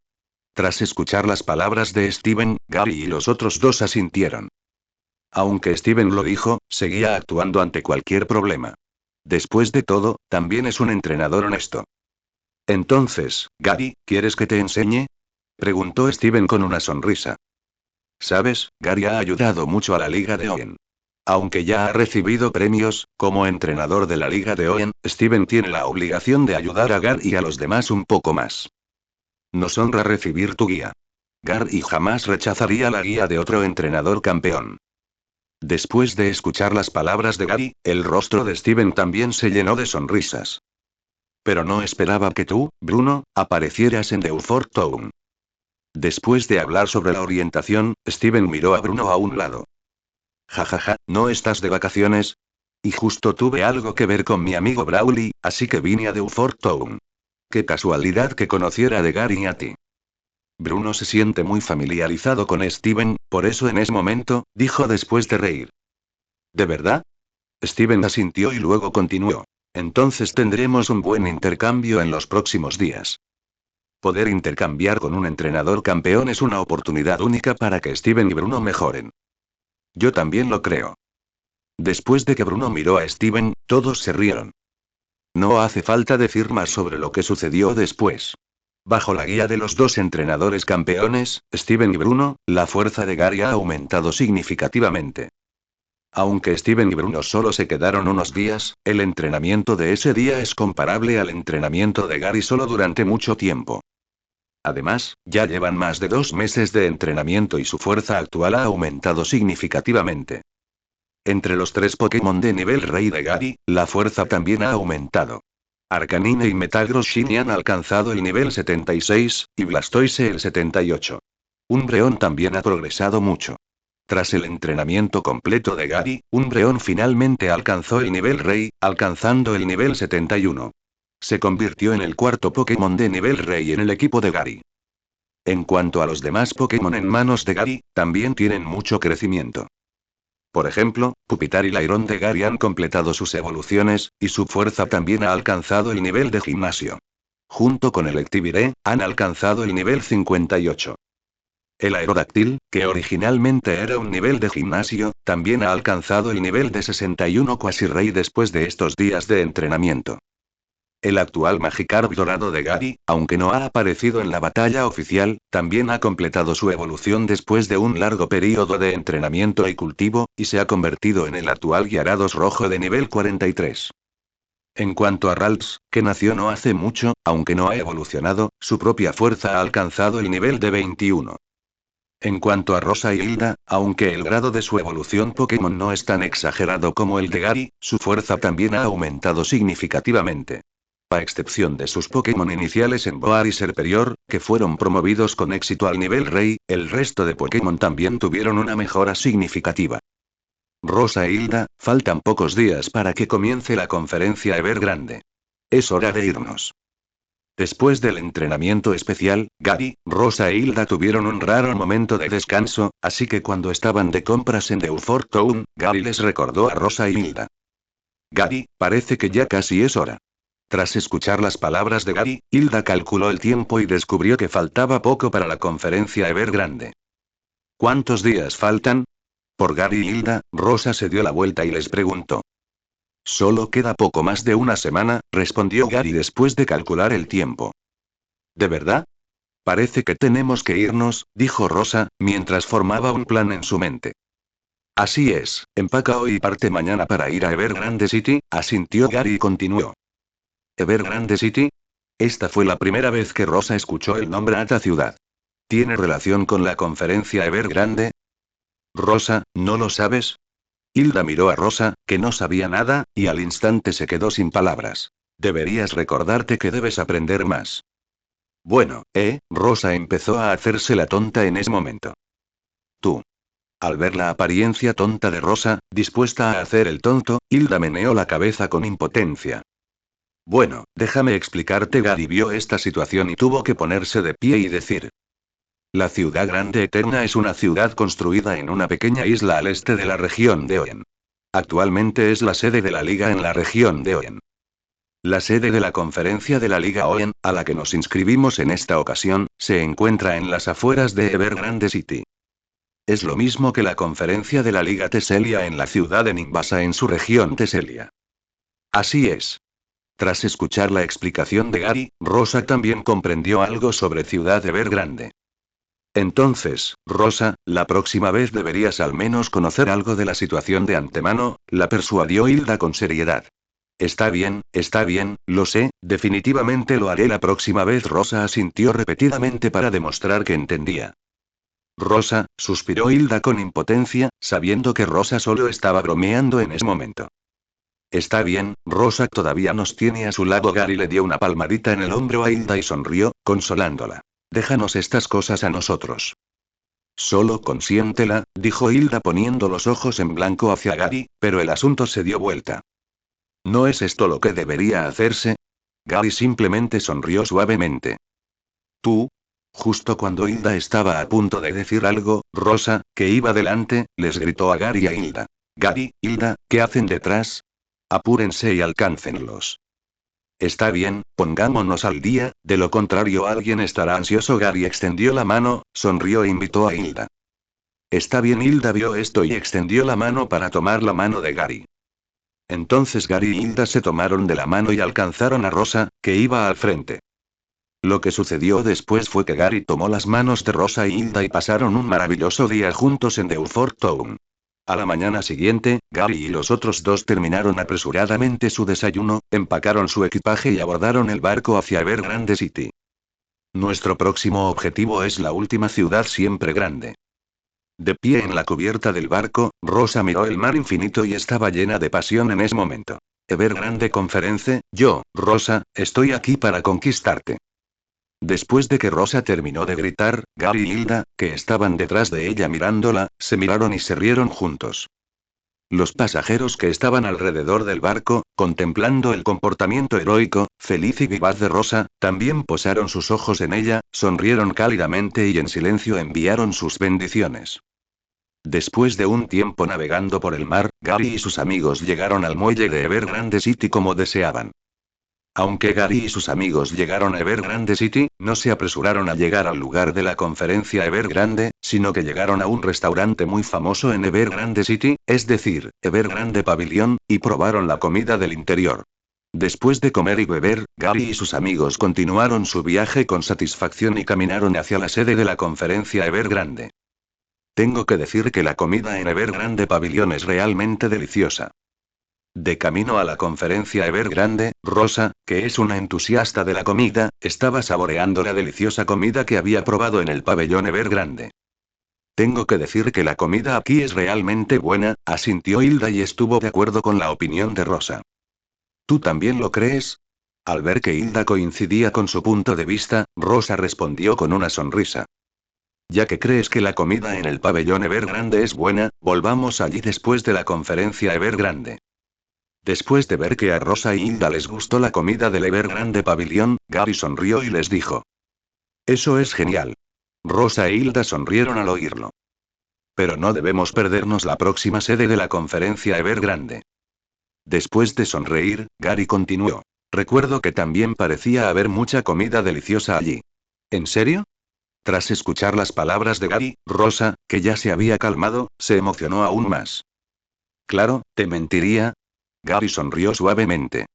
Tras escuchar las palabras de Steven, Gary y los otros dos asintieron. Aunque Steven lo dijo, seguía actuando ante cualquier problema. Después de todo, también es un entrenador honesto. Entonces, Gary, ¿quieres que te enseñe? Preguntó Steven con una sonrisa. Sabes, Gary ha ayudado mucho a la Liga de OEN. Aunque ya ha recibido premios, como entrenador de la Liga de OEN, Steven tiene la obligación de ayudar a Gary y a los demás un poco más. Nos honra recibir tu guía. Gary jamás rechazaría la guía de otro entrenador campeón. Después de escuchar las palabras de Gary, el rostro de Steven también se llenó de sonrisas. Pero no esperaba que tú, Bruno, aparecieras en Dewford Town. Después de hablar sobre la orientación, Steven miró a Bruno a un lado. Jajaja, ¿no estás de vacaciones? Y justo tuve algo que ver con mi amigo Brawley, así que vine a Dewford Town. Qué casualidad que conociera de Gary y a ti. Bruno se siente muy familiarizado con Steven, por eso en ese momento, dijo después de reír. ¿De verdad? Steven asintió y luego continuó. Entonces tendremos un buen intercambio en los próximos días. Poder intercambiar con un entrenador campeón es una oportunidad única para que Steven y Bruno mejoren. Yo también lo creo. Después de que Bruno miró a Steven, todos se rieron. No hace falta decir más sobre lo que sucedió después. Bajo la guía de los dos entrenadores campeones, Steven y Bruno, la fuerza de Gary ha aumentado significativamente. Aunque Steven y Bruno solo se quedaron unos días, el entrenamiento de ese día es comparable al entrenamiento de Gary solo durante mucho tiempo. Además, ya llevan más de 2 meses de entrenamiento y su fuerza actual ha aumentado significativamente. Entre los 3 Pokémon de nivel Rey de Gary, la fuerza también ha aumentado. Arcanine y Metagross Shiny han alcanzado el nivel 76, y Blastoise el 78. Umbreon también ha progresado mucho. Tras el entrenamiento completo de Gary, Umbreon finalmente alcanzó el nivel Rey, alcanzando el nivel 71. Se convirtió en el cuarto Pokémon de nivel Rey en el equipo de Gary. En cuanto a los demás Pokémon en manos de Gary, también tienen mucho crecimiento. Por ejemplo, Pupitar y Lairon de Gary han completado sus evoluciones, y su fuerza también ha alcanzado el nivel de gimnasio. Junto con el Electivire, han alcanzado el nivel 58. El Aerodactyl, que originalmente era un nivel de gimnasio, también ha alcanzado el nivel de 61 Quasirrey después de estos días de entrenamiento. El actual Magikarp dorado de Gary, aunque no ha aparecido en la batalla oficial, también ha completado su evolución después de un largo periodo de entrenamiento y cultivo, y se ha convertido en el actual Gyarados rojo de nivel 43. En cuanto a Ralts, que nació no hace mucho, aunque no ha evolucionado, su propia fuerza ha alcanzado el nivel de 21. En cuanto a Rosa y Hilda, aunque el grado de su evolución Pokémon no es tan exagerado como el de Gary, su fuerza también ha aumentado significativamente. A excepción de sus Pokémon iniciales en Boar y Serperior, que fueron promovidos con éxito al nivel Rey, el resto de Pokémon también tuvieron una mejora significativa. Rosa e Hilda, faltan pocos días para que comience la conferencia Evergrande. Es hora de irnos. Después del entrenamiento especial, Gary, Rosa e Hilda tuvieron un raro momento de descanso, así que cuando estaban de compras en Dewford Town, Gary les recordó a Rosa y Hilda. Gary, parece que ya casi es hora. Tras escuchar las palabras de Gary, Hilda calculó el tiempo y descubrió que faltaba poco para la conferencia Evergrande. ¿Cuántos días faltan? Por Gary y Hilda, Rosa se dio la vuelta y les preguntó. Solo queda poco más de una semana, respondió Gary después de calcular el tiempo. ¿De verdad? Parece que tenemos que irnos, dijo Rosa, mientras formaba un plan en su mente. Así es, empaca hoy y parte mañana para ir a Evergrande City, asintió Gary y continuó. ¿Evergrande City? Esta fue la primera vez que Rosa escuchó el nombre de esta ciudad. ¿Tiene relación con la conferencia Evergrande? Rosa, ¿no lo sabes? Hilda miró a Rosa, que no sabía nada, y al instante se quedó sin palabras. Deberías recordarte que debes aprender más. Bueno, Rosa empezó a hacerse la tonta en ese momento. Tú. Al ver la apariencia tonta de Rosa, dispuesta a hacer el tonto, Hilda meneó la cabeza con impotencia. Bueno, déjame explicarte. Gary vio esta situación y tuvo que ponerse de pie y decir. La ciudad grande eterna es una ciudad construida en una pequeña isla al este de la región de Oen. Actualmente es la sede de la liga en la región de Oen. La sede de la conferencia de la liga Oen, a la que nos inscribimos en esta ocasión, se encuentra en las afueras de Evergrande City. Es lo mismo que la conferencia de la liga Teselia en la ciudad de Nimbasa en su región Teselia. Así es. Tras escuchar la explicación de Gary, Rosa también comprendió algo sobre Ciudad Evergrande. Entonces, Rosa, la próxima vez deberías al menos conocer algo de la situación de antemano, la persuadió Hilda con seriedad. Está bien, lo sé, definitivamente lo haré la próxima vez. Rosa asintió repetidamente para demostrar que entendía. Rosa, suspiró Hilda con impotencia, sabiendo que Rosa solo estaba bromeando en ese momento. Está bien, Rosa todavía nos tiene a su lado. Gary le dio una palmadita en el hombro a Hilda y sonrió, consolándola. Déjanos estas cosas a nosotros. Solo consiéntela, dijo Hilda poniendo los ojos en blanco hacia Gary, pero el asunto se dio vuelta. ¿No es esto lo que debería hacerse? Gary simplemente sonrió suavemente. Tú. Justo cuando Hilda estaba a punto de decir algo, Rosa, que iba delante, les gritó a Gary y a Hilda. Gary, Hilda, ¿qué hacen detrás? Apúrense y alcáncenlos. Está bien, pongámonos al día, de lo contrario alguien estará ansioso. Gary extendió la mano, sonrió e invitó a Hilda. Está bien. Hilda vio esto y extendió la mano para tomar la mano de Gary. Entonces Gary y Hilda se tomaron de la mano y alcanzaron a Rosa, que iba al frente. Lo que sucedió después fue que Gary tomó las manos de Rosa y Hilda y pasaron un maravilloso día juntos en Dewford Town. A la mañana siguiente, Gary y los otros dos terminaron apresuradamente su desayuno, empacaron su equipaje y abordaron el barco hacia Evergrande City. Nuestro próximo objetivo es la última ciudad siempre grande. De pie en la cubierta del barco, Rosa miró el mar infinito y estaba llena de pasión en ese momento. Evergrande Conference, yo, Rosa, estoy aquí para conquistarte. Después de que Rosa terminó de gritar, Gary y Hilda, que estaban detrás de ella mirándola, se miraron y se rieron juntos. Los pasajeros que estaban alrededor del barco, contemplando el comportamiento heroico, feliz y vivaz de Rosa, también posaron sus ojos en ella, sonrieron cálidamente y en silencio enviaron sus bendiciones. Después de un tiempo navegando por el mar, Gary y sus amigos llegaron al muelle de Evergrande City como deseaban. Aunque Gary y sus amigos llegaron a Evergrande City, no se apresuraron a llegar al lugar de la conferencia Evergrande, sino que llegaron a un restaurante muy famoso en Evergrande City, es decir, Evergrande Pavilion, y probaron la comida del interior. Después de comer y beber, Gary y sus amigos continuaron su viaje con satisfacción y caminaron hacia la sede de la conferencia Evergrande. Tengo que decir que la comida en Evergrande Pavilion es realmente deliciosa. De camino a la conferencia Evergrande, Rosa, que es una entusiasta de la comida, estaba saboreando la deliciosa comida que había probado en el pabellón Evergrande. Tengo que decir que la comida aquí es realmente buena, asintió Hilda y estuvo de acuerdo con la opinión de Rosa. ¿Tú también lo crees? Al ver que Hilda coincidía con su punto de vista, Rosa respondió con una sonrisa. Ya que crees que la comida en el pabellón Evergrande es buena, volvamos allí después de la conferencia Evergrande. Después de ver que a Rosa y Hilda les gustó la comida del Evergrande Pavilion, Gary sonrió y les dijo. Eso es genial. Rosa e Hilda sonrieron al oírlo. Pero no debemos perdernos la próxima sede de la conferencia Evergrande. Después de sonreír, Gary continuó. Recuerdo que también parecía haber mucha comida deliciosa allí. ¿En serio? Tras escuchar las palabras de Gary, Rosa, que ya se había calmado, se emocionó aún más. Claro, te mentiría. Gary sonrió suavemente.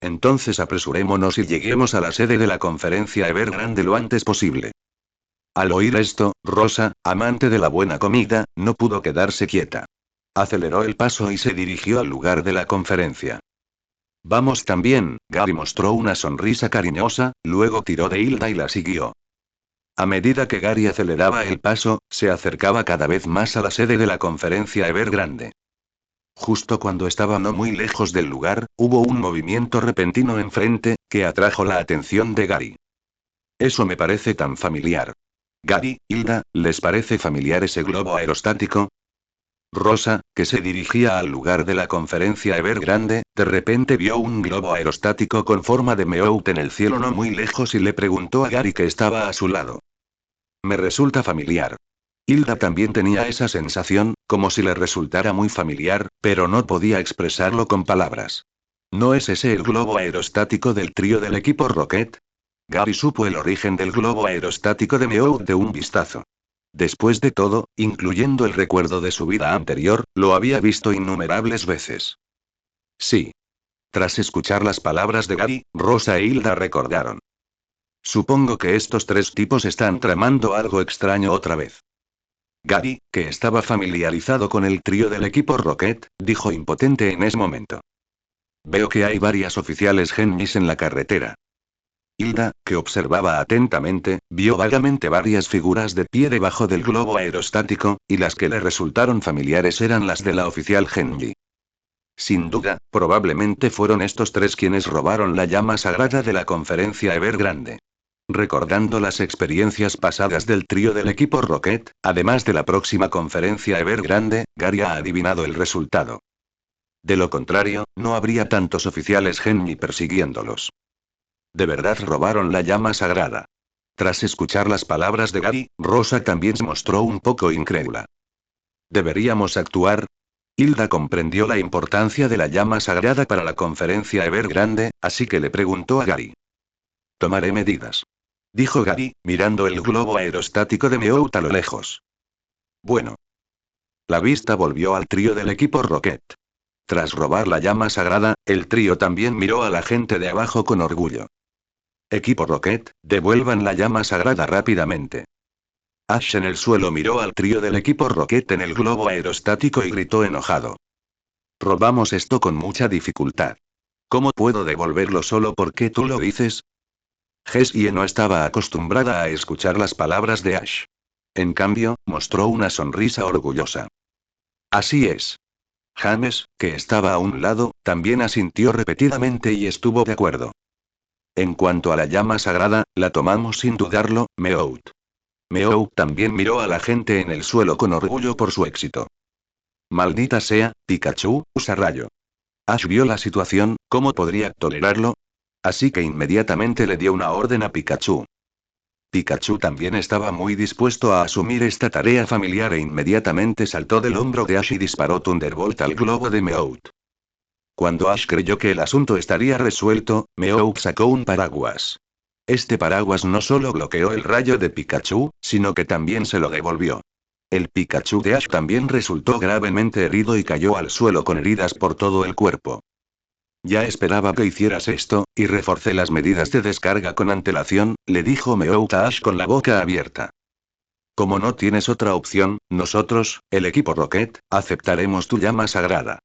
Entonces apresurémonos y lleguemos a la sede de la conferencia Evergrande lo antes posible. Al oír esto, Rosa, amante de la buena comida, no pudo quedarse quieta. Aceleró el paso y se dirigió al lugar de la conferencia. Vamos también, Gary mostró una sonrisa cariñosa, luego tiró de Hilda y la siguió. A medida que Gary aceleraba el paso, se acercaba cada vez más a la sede de la conferencia Evergrande. Justo cuando estaba no muy lejos del lugar, hubo un movimiento repentino enfrente, que atrajo la atención de Gary. Eso me parece tan familiar. Gary, Hilda, ¿les parece familiar ese globo aerostático? Rosa, que se dirigía al lugar de la conferencia Evergrande, de repente vio un globo aerostático con forma de Meout en el cielo no muy lejos y le preguntó a Gary que estaba a su lado. Me resulta familiar. Hilda también tenía esa sensación, como si le resultara muy familiar, pero no podía expresarlo con palabras. ¿No es ese el globo aerostático del trío del equipo Rocket? Gary supo el origen del globo aerostático de Meow de un vistazo. Después de todo, incluyendo el recuerdo de su vida anterior, lo había visto innumerables veces. Sí. Tras escuchar las palabras de Gary, Rosa e Hilda recordaron. Supongo que estos tres tipos están tramando algo extraño otra vez. Gary, que estaba familiarizado con el trío del equipo Rocket, dijo impotente en ese momento. Veo que hay varias oficiales Genmis en la carretera. Hilda, que observaba atentamente, vio vagamente varias figuras de pie debajo del globo aerostático, y las que le resultaron familiares eran las de la oficial Genji. Sin duda, probablemente fueron estos tres quienes robaron la llama sagrada de la conferencia Evergrande. Recordando las experiencias pasadas del trío del equipo Rocket, además de la próxima conferencia Evergrande, Gary ha adivinado el resultado. De lo contrario, no habría tantos oficiales Genji persiguiéndolos. De verdad robaron la llama sagrada. Tras escuchar las palabras de Gary, Rosa también se mostró un poco incrédula. ¿Deberíamos actuar? Hilda comprendió la importancia de la llama sagrada para la conferencia Evergrande, así que le preguntó a Gary. Tomaré medidas. Dijo Gary, mirando el globo aerostático de Meout a lo lejos. Bueno. La vista volvió al trío del equipo Rocket. Tras robar la llama sagrada, el trío también miró a la gente de abajo con orgullo. Equipo Rocket, devuelvan la llama sagrada rápidamente. Ash en el suelo miró al trío del equipo Rocket en el globo aerostático y gritó enojado. Robamos esto con mucha dificultad. ¿Cómo puedo devolverlo solo porque tú lo dices? Jessie no estaba acostumbrada a escuchar las palabras de Ash. En cambio, mostró una sonrisa orgullosa. Así es. James, que estaba a un lado, también asintió repetidamente y estuvo de acuerdo. En cuanto a la llama sagrada, la tomamos sin dudarlo, Meout. Meow también miró a la gente en el suelo con orgullo por su éxito. Maldita sea, Pikachu, usa rayo. Ash vio la situación, ¿cómo podría tolerarlo? Así que inmediatamente le dio una orden a Pikachu. Pikachu también estaba muy dispuesto a asumir esta tarea familiar e inmediatamente saltó del hombro de Ash y disparó Thunderbolt al globo de Meowth. Cuando Ash creyó que el asunto estaría resuelto, Meowth sacó un paraguas. Este paraguas no solo bloqueó el rayo de Pikachu, sino que también se lo devolvió. El Pikachu de Ash también resultó gravemente herido y cayó al suelo con heridas por todo el cuerpo. Ya esperaba que hicieras esto, y reforcé las medidas de descarga con antelación, le dijo Meowth a Ash con la boca abierta. Como no tienes otra opción, nosotros, el equipo Rocket, aceptaremos tu llama sagrada.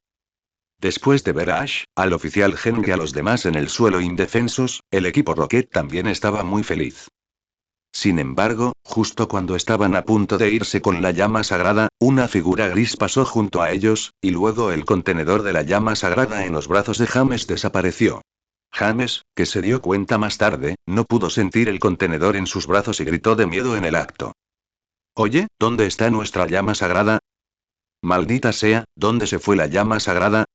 Después de ver a Ash, al oficial Genji y a los demás en el suelo indefensos, el equipo Rocket también estaba muy feliz. Sin embargo, justo cuando estaban a punto de irse con la llama sagrada, una figura gris pasó junto a ellos, y luego el contenedor de la llama sagrada en los brazos de James desapareció. James, que se dio cuenta más tarde, no pudo sentir el contenedor en sus brazos y gritó de miedo en el acto. Oye, ¿dónde está nuestra llama sagrada? Maldita sea, ¿dónde se fue la llama sagrada?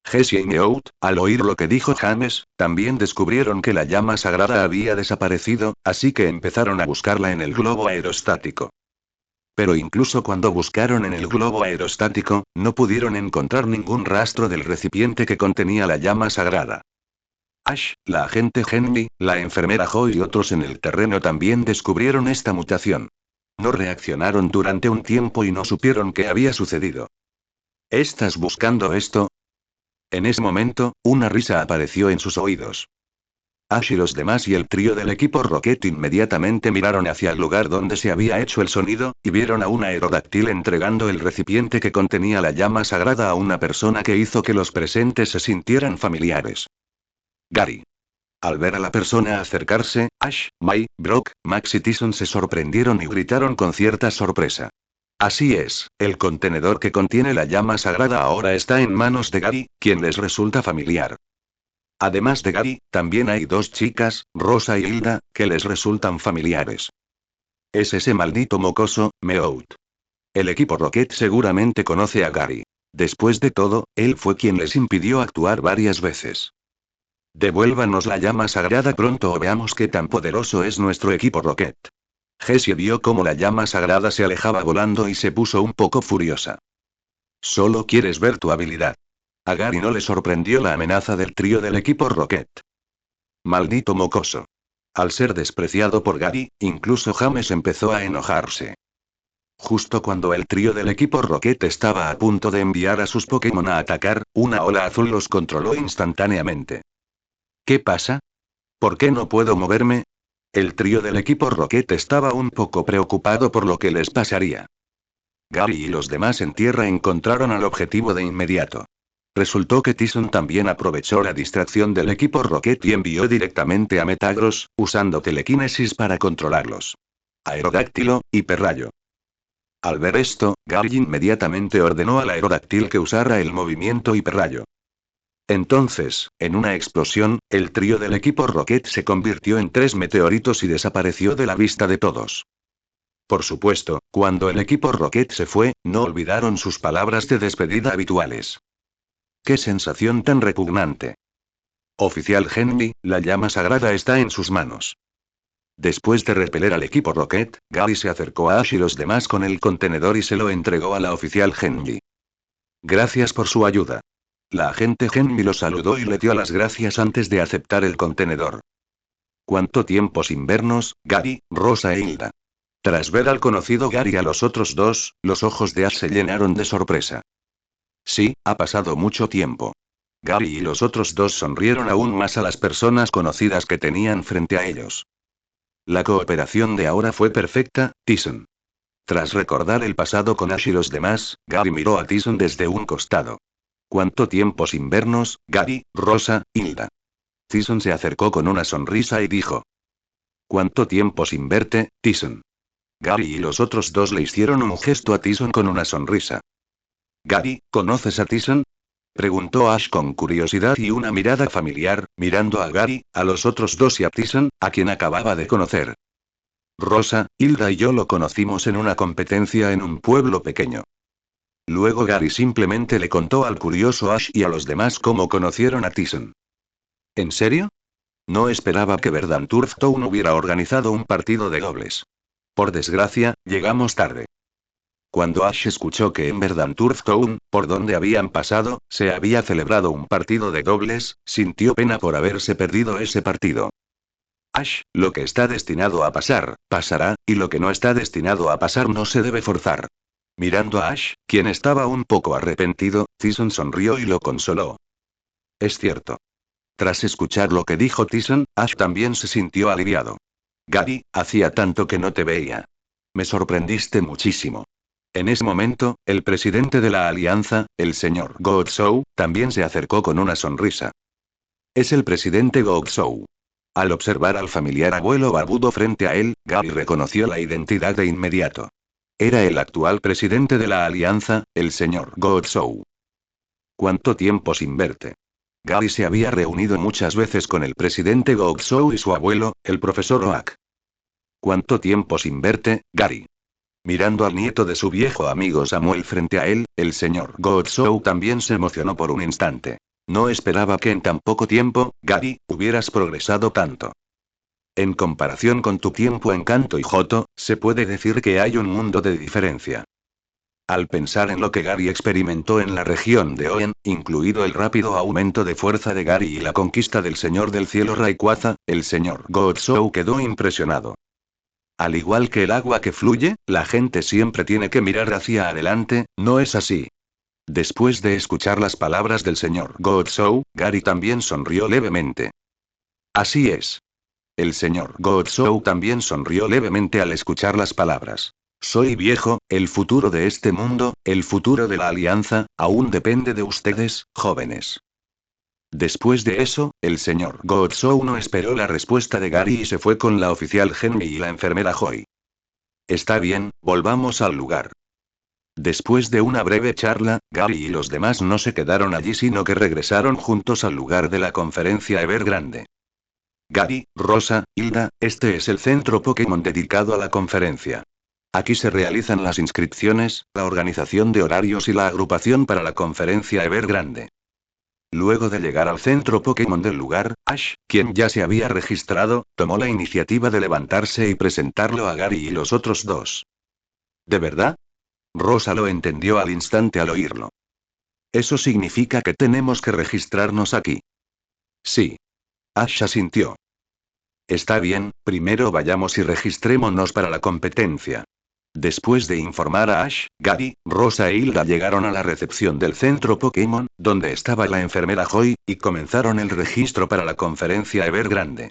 Jessie y Meowth, al oír lo que dijo James, también descubrieron que la llama sagrada había desaparecido, así que empezaron a buscarla en el globo aerostático. Pero incluso cuando buscaron en el globo aerostático, no pudieron encontrar ningún rastro del recipiente que contenía la llama sagrada. Ash, la agente Genji, la enfermera Joy y otros en el terreno también descubrieron esta mutación. No reaccionaron durante un tiempo y no supieron qué había sucedido. ¿Estás buscando esto? En ese momento, una risa apareció en sus oídos. Ash y los demás y el trío del equipo Rocket inmediatamente miraron hacia el lugar donde se había hecho el sonido, y vieron a un aerodáctil entregando el recipiente que contenía la llama sagrada a una persona que hizo que los presentes se sintieran familiares. Gary. Al ver a la persona acercarse, Ash, Mai, Brock, Max y Tyson se sorprendieron y gritaron con cierta sorpresa. Así es, el contenedor que contiene la llama sagrada ahora está en manos de Gary, quien les resulta familiar. Además de Gary, también hay dos chicas, Rosa y Hilda, que les resultan familiares. Es ese maldito mocoso, Meowth. El equipo Rocket seguramente conoce a Gary. Después de todo, él fue quien les impidió actuar varias veces. Devuélvanos la llama sagrada pronto o veamos qué tan poderoso es nuestro equipo Rocket. Jessie vio cómo la llama sagrada se alejaba volando y se puso un poco furiosa. Solo quieres ver tu habilidad. A Gary no le sorprendió la amenaza del trío del equipo Rocket. Maldito mocoso. Al ser despreciado por Gary, incluso James empezó a enojarse. Justo cuando el trío del equipo Rocket estaba a punto de enviar a sus Pokémon a atacar, una ola azul los controló instantáneamente. ¿Qué pasa? ¿Por qué no puedo moverme? El trío del equipo Rocket estaba un poco preocupado por lo que les pasaría. Gary y los demás en tierra encontraron al objetivo de inmediato. Resultó que Tyson también aprovechó la distracción del equipo Rocket y envió directamente a Metagross, usando telequinesis para controlarlos. Aerodáctilo, hiperrayo. Al ver esto, Gary inmediatamente ordenó al aerodáctil que usara el movimiento hiperrayo. Entonces, en una explosión, el trío del equipo Rocket se convirtió en 3 meteoritos y desapareció de la vista de todos. Por supuesto, cuando el equipo Rocket se fue, no olvidaron sus palabras de despedida habituales. ¡Qué sensación tan repugnante! Oficial Henry, la llama sagrada está en sus manos. Después de repeler al equipo Rocket, Gary se acercó a Ash y los demás con el contenedor y se lo entregó a la oficial Henry. Gracias por su ayuda. La agente Henry lo saludó y le dio las gracias antes de aceptar el contenedor. ¿Cuánto tiempo sin vernos, Gary, Rosa e Hilda? Tras ver al conocido Gary y a los otros dos, los ojos de Ash se llenaron de sorpresa. Sí, ha pasado mucho tiempo. Gary y los otros dos sonrieron aún más a las personas conocidas que tenían frente a ellos. La cooperación de ahora fue perfecta, Tyson. Tras recordar el pasado con Ash y los demás, Gary miró a Tyson desde un costado. ¿Cuánto tiempo sin vernos, Gary, Rosa, Hilda? Tyson se acercó con una sonrisa y dijo. ¿Cuánto tiempo sin verte, Tyson? Gary y los otros dos le hicieron un gesto a Tyson con una sonrisa. Gary, ¿conoces a Tyson? Preguntó Ash con curiosidad y una mirada familiar, mirando a Gary, a los otros dos y a Tyson, a quien acababa de conocer. Rosa, Hilda y yo lo conocimos en una competencia en un pueblo pequeño. Luego Gary simplemente le contó al curioso Ash y a los demás cómo conocieron a Tyson. ¿En serio? No esperaba que Verdanturf Town hubiera organizado un partido de dobles. Por desgracia, llegamos tarde. Cuando Ash escuchó que en Verdanturf Town, por donde habían pasado, se había celebrado un partido de dobles, sintió pena por haberse perdido ese partido. Ash, lo que está destinado a pasar, pasará, y lo que no está destinado a pasar no se debe forzar. Mirando a Ash, quien estaba un poco arrepentido, Tyson sonrió y lo consoló. Es cierto. Tras escuchar lo que dijo Tyson, Ash también se sintió aliviado. Gary, hacía tanto que no te veía. Me sorprendiste muchísimo. En ese momento, el presidente de la alianza, el señor Godsoe, también se acercó con una sonrisa. Es el presidente Godsoe. Al observar al familiar abuelo barbudo frente a él, Gary reconoció la identidad de inmediato. Era el actual presidente de la alianza, el señor Godsoe. ¿Cuánto tiempo sin verte? Gary se había reunido muchas veces con el presidente Godsoe y su abuelo, el profesor Oak. ¿Cuánto tiempo sin verte, Gary? Mirando al nieto de su viejo amigo Samuel frente a él, el señor Godsoe también se emocionó por un instante. No esperaba que en tan poco tiempo, Gary, hubieras progresado tanto. En comparación con tu tiempo en Kanto y Johto, se puede decir que hay un mundo de diferencia. Al pensar en lo que Gary experimentó en la región de Oen, incluido el rápido aumento de fuerza de Gary y la conquista del Señor del Cielo Rayquaza, el señor Godsoe quedó impresionado. Al igual que el agua que fluye, la gente siempre tiene que mirar hacia adelante, ¿no es así? Después de escuchar las palabras del señor Godsoe, Gary también sonrió levemente. Así es. El señor Godsoe también sonrió levemente al escuchar las palabras. Soy viejo, el futuro de este mundo, el futuro de la alianza, aún depende de ustedes, jóvenes. Después de eso, el señor Godsoe no esperó la respuesta de Gary y se fue con la oficial Henry y la enfermera Joy. Está bien, volvamos al lugar. Después de una breve charla, Gary y los demás no se quedaron allí sino que regresaron juntos al lugar de la conferencia Evergrande. Gary, Rosa, Hilda, este es el centro Pokémon dedicado a la conferencia. Aquí se realizan las inscripciones, la organización de horarios y la agrupación para la conferencia Evergrande. Luego de llegar al centro Pokémon del lugar, Ash, quien ya se había registrado, tomó la iniciativa de levantarse y presentarlo a Gary y los otros dos. ¿De verdad? Rosa lo entendió al instante al oírlo. Eso significa que tenemos que registrarnos aquí. Sí. Ash asintió. Está bien, primero vayamos y registrémonos para la competencia. Después de informar a Ash, Gary, Rosa e Hilda llegaron a la recepción del centro Pokémon, donde estaba la enfermera Joy, y comenzaron el registro para la conferencia Evergrande.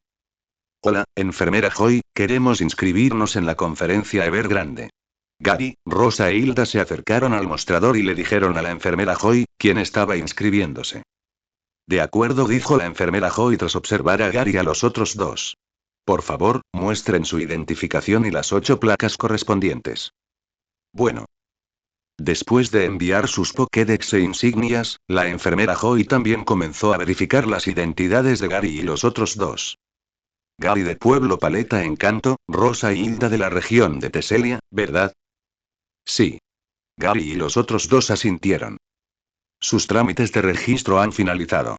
Hola, enfermera Joy, queremos inscribirnos en la conferencia Evergrande. Gary, Rosa e Hilda se acercaron al mostrador y le dijeron a la enfermera Joy, quien estaba inscribiéndose. De acuerdo, dijo la enfermera Joy tras observar a Gary y a los otros dos. Por favor, muestren su identificación y las 8 placas correspondientes. Bueno. Después de enviar sus Pokédex e insignias, la enfermera Joy también comenzó a verificar las identidades de Gary y los otros dos. Gary de Pueblo Paleta Encanto, Rosa y Hilda de la región de Teselia, ¿verdad? Sí. Gary y los otros dos asintieron. Sus trámites de registro han finalizado.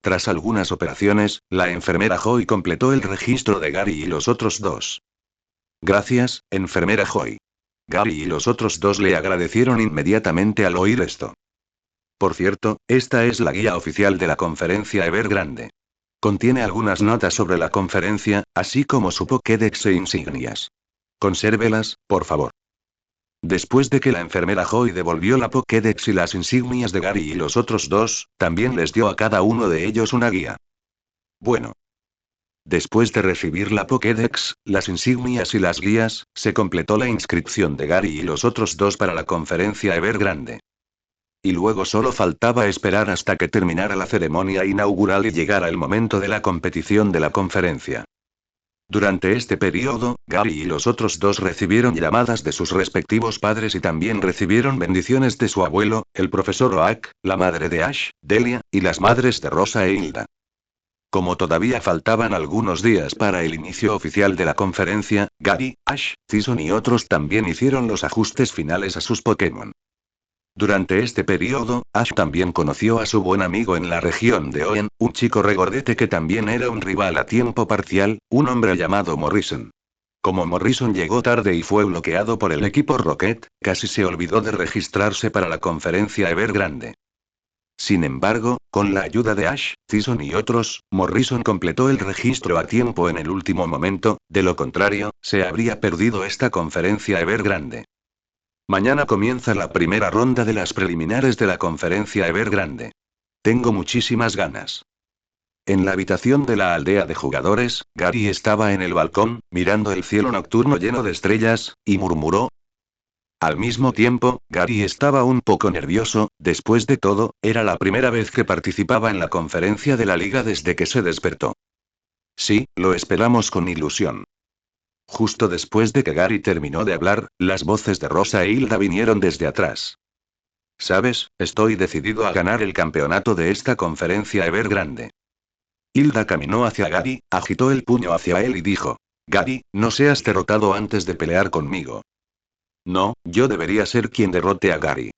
Tras algunas operaciones, la enfermera Joy completó el registro de Gary y los otros dos. Gracias, enfermera Joy. Gary y los otros dos le agradecieron inmediatamente al oír esto. Por cierto, esta es la guía oficial de la conferencia Evergrande. Contiene algunas notas sobre la conferencia, así como su Pokédex e insignias. Consérvelas, por favor. Después de que la enfermera Joy devolvió la Pokédex y las insignias de Gary y los otros dos, también les dio a cada uno de ellos una guía. Bueno. Después de recibir la Pokédex, las insignias y las guías, se completó la inscripción de Gary y los otros dos para la conferencia Evergrande. Y luego solo faltaba esperar hasta que terminara la ceremonia inaugural y llegara el momento de la competición de la conferencia. Durante este periodo, Gary y los otros dos recibieron llamadas de sus respectivos padres y también recibieron bendiciones de su abuelo, el profesor Oak, la madre de Ash, Delia, y las madres de Rosa e Hilda. Como todavía faltaban algunos días para el inicio oficial de la conferencia, Gary, Ash, Tyson y otros también hicieron los ajustes finales a sus Pokémon. Durante este periodo, Ash también conoció a su buen amigo en la región de Oen, un chico regordete que también era un rival a tiempo parcial, un hombre llamado Morrison. Como Morrison llegó tarde y fue bloqueado por el equipo Rocket, casi se olvidó de registrarse para la conferencia Evergrande. Sin embargo, con la ayuda de Ash, Tyson y otros, Morrison completó el registro a tiempo en el último momento, de lo contrario, se habría perdido esta conferencia Evergrande. Mañana comienza la primera ronda de las preliminares de la conferencia Evergrande. Tengo muchísimas ganas. En la habitación de la aldea de jugadores, Gary estaba en el balcón, mirando el cielo nocturno lleno de estrellas, y murmuró. Al mismo tiempo, Gary estaba un poco nervioso, después de todo, era la primera vez que participaba en la conferencia de la liga desde que se despertó. Sí, lo esperamos con ilusión. Justo después de que Gary terminó de hablar, las voces de Rosa e Hilda vinieron desde atrás. ¿Sabes? Estoy decidido a ganar el campeonato de esta conferencia Evergrande. Hilda caminó hacia Gary, agitó el puño hacia él y dijo. Gary, no seas derrotado antes de pelear conmigo. No, yo debería ser quien derrote a Gary.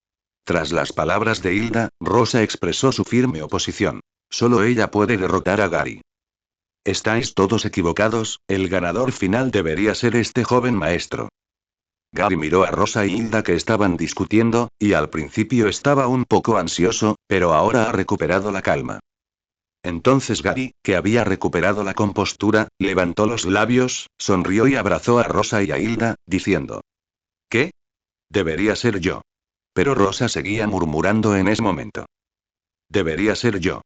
Tras las palabras de Hilda, Rosa expresó su firme oposición. Solo ella puede derrotar a Gary. Estáis todos equivocados, el ganador final debería ser este joven maestro. Gary miró a Rosa y Hilda que estaban discutiendo, y al principio estaba un poco ansioso, pero ahora ha recuperado la calma. Entonces Gary, que había recuperado la compostura, levantó los labios, sonrió y abrazó a Rosa y a Hilda, diciendo. ¿Qué? Debería ser yo. Pero Rosa seguía murmurando en ese momento. Debería ser yo.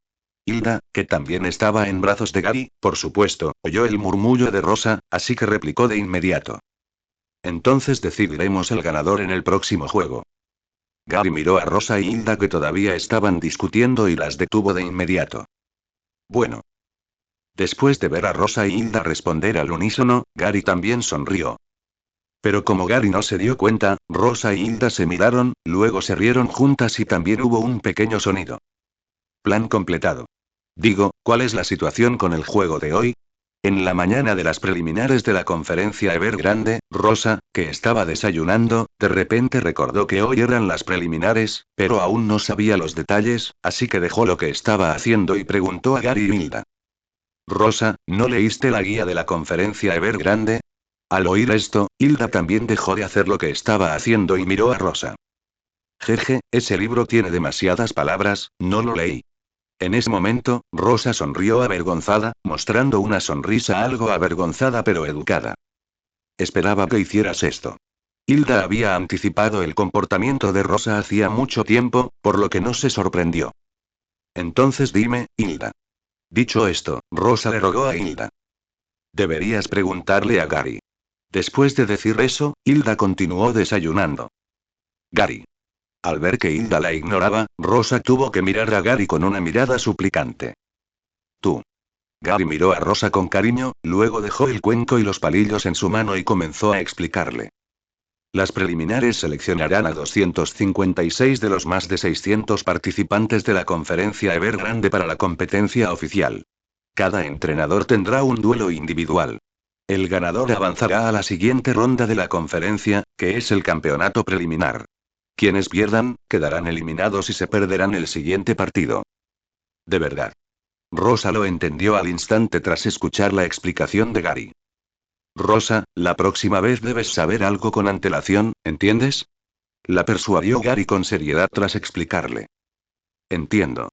Hilda, que también estaba en brazos de Gary, por supuesto, oyó el murmullo de Rosa, así que replicó de inmediato. Entonces decidiremos el ganador en el próximo juego. Gary miró a Rosa y Hilda que todavía estaban discutiendo y las detuvo de inmediato. Bueno. Después de ver a Rosa y Hilda responder al unísono, Gary también sonrió. Pero como Gary no se dio cuenta, Rosa y Hilda se miraron, luego se rieron juntas y también hubo un pequeño sonido. Plan completado. Digo, ¿cuál es la situación con el juego de hoy? En la mañana de las preliminares de la conferencia Evergrande, Rosa, que estaba desayunando, de repente recordó que hoy eran las preliminares, pero aún no sabía los detalles, así que dejó lo que estaba haciendo y preguntó a Gary y Hilda. Rosa, ¿no leíste la guía de la conferencia Evergrande? Al oír esto, Hilda también dejó de hacer lo que estaba haciendo y miró a Rosa. Jeje, ese libro tiene demasiadas palabras, no lo leí. En ese momento, Rosa sonrió avergonzada, mostrando una sonrisa algo avergonzada pero educada. Esperaba que hicieras esto. Hilda había anticipado el comportamiento de Rosa hacía mucho tiempo, por lo que no se sorprendió. Entonces dime, Hilda. Dicho esto, Rosa le rogó a Hilda. Deberías preguntarle a Gary. Después de decir eso, Hilda continuó desayunando. Gary. Al ver que Hilda la ignoraba, Rosa tuvo que mirar a Gary con una mirada suplicante. Tú. Gary miró a Rosa con cariño, luego dejó el cuenco y los palillos en su mano y comenzó a explicarle. Las preliminares seleccionarán a 256 de los más de 600 participantes de la conferencia Evergrande para la competencia oficial. Cada entrenador tendrá un duelo individual. El ganador avanzará a la siguiente ronda de la conferencia, que es el campeonato preliminar. Quienes pierdan, quedarán eliminados y se perderán el siguiente partido. De verdad. Rosa lo entendió al instante tras escuchar la explicación de Gary. Rosa, la próxima vez debes saber algo con antelación, ¿entiendes? La persuadió Gary con seriedad tras explicarle. Entiendo.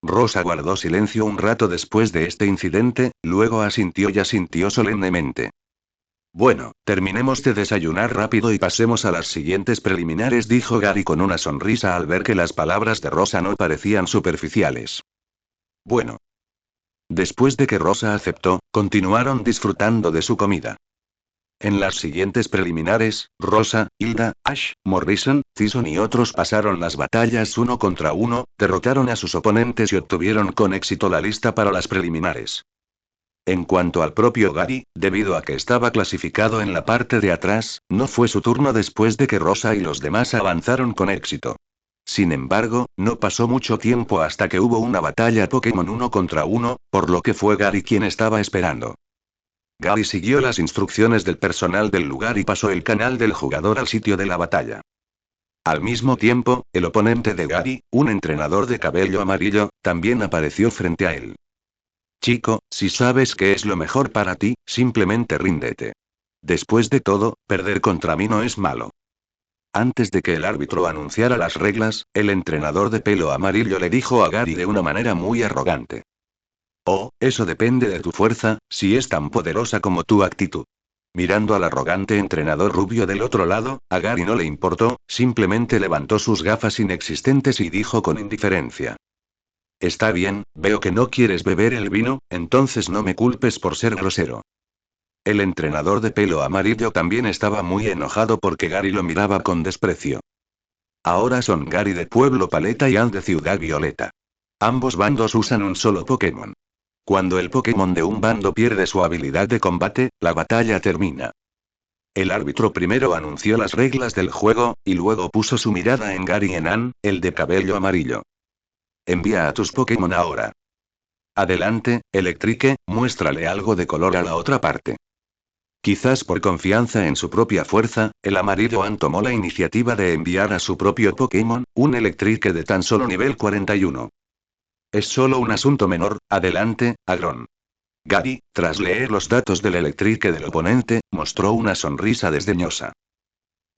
Rosa guardó silencio un rato después de este incidente, luego asintió y asintió solemnemente. Bueno, terminemos de desayunar rápido y pasemos a las siguientes preliminares, dijo Gary con una sonrisa al ver que las palabras de Rosa no parecían superficiales. Bueno. Después de que Rosa aceptó, continuaron disfrutando de su comida. En las siguientes preliminares, Rosa, Hilda, Ash, Morrison, Tyson y otros pasaron las batallas uno contra uno, derrotaron a sus oponentes y obtuvieron con éxito la lista para las preliminares. En cuanto al propio Gary, debido a que estaba clasificado en la parte de atrás, no fue su turno después de que Rosa y los demás avanzaron con éxito. Sin embargo, no pasó mucho tiempo hasta que hubo una batalla Pokémon uno contra uno, por lo que fue Gary quien estaba esperando. Gary siguió las instrucciones del personal del lugar y pasó el canal del jugador al sitio de la batalla. Al mismo tiempo, el oponente de Gary, un entrenador de cabello amarillo, también apareció frente a él. Chico, si sabes qué es lo mejor para ti, simplemente ríndete. Después de todo, perder contra mí no es malo. Antes de que el árbitro anunciara las reglas, el entrenador de pelo amarillo le dijo a Gary de una manera muy arrogante. Oh, eso depende de tu fuerza, si es tan poderosa como tu actitud. Mirando al arrogante entrenador rubio del otro lado, a Gary no le importó, simplemente levantó sus gafas inexistentes y dijo con indiferencia. Está bien, veo que no quieres beber el vino, entonces no me culpes por ser grosero. El entrenador de pelo amarillo también estaba muy enojado porque Gary lo miraba con desprecio. Ahora son Gary de Pueblo Paleta y Ann de Ciudad Violeta. Ambos bandos usan un solo Pokémon. Cuando el Pokémon de un bando pierde su habilidad de combate, la batalla termina. El árbitro primero anunció las reglas del juego, y luego puso su mirada en Gary y en Ann, el de cabello amarillo. Envía a tus Pokémon ahora. Adelante, Electrique, muéstrale algo de color a la otra parte. Quizás por confianza en su propia fuerza, el amarillo Ann tomó la iniciativa de enviar a su propio Pokémon, un Electrique de tan solo nivel 41. Es solo un asunto menor, adelante, Aggron. Gary, tras leer los datos del Electrique del oponente, mostró una sonrisa desdeñosa.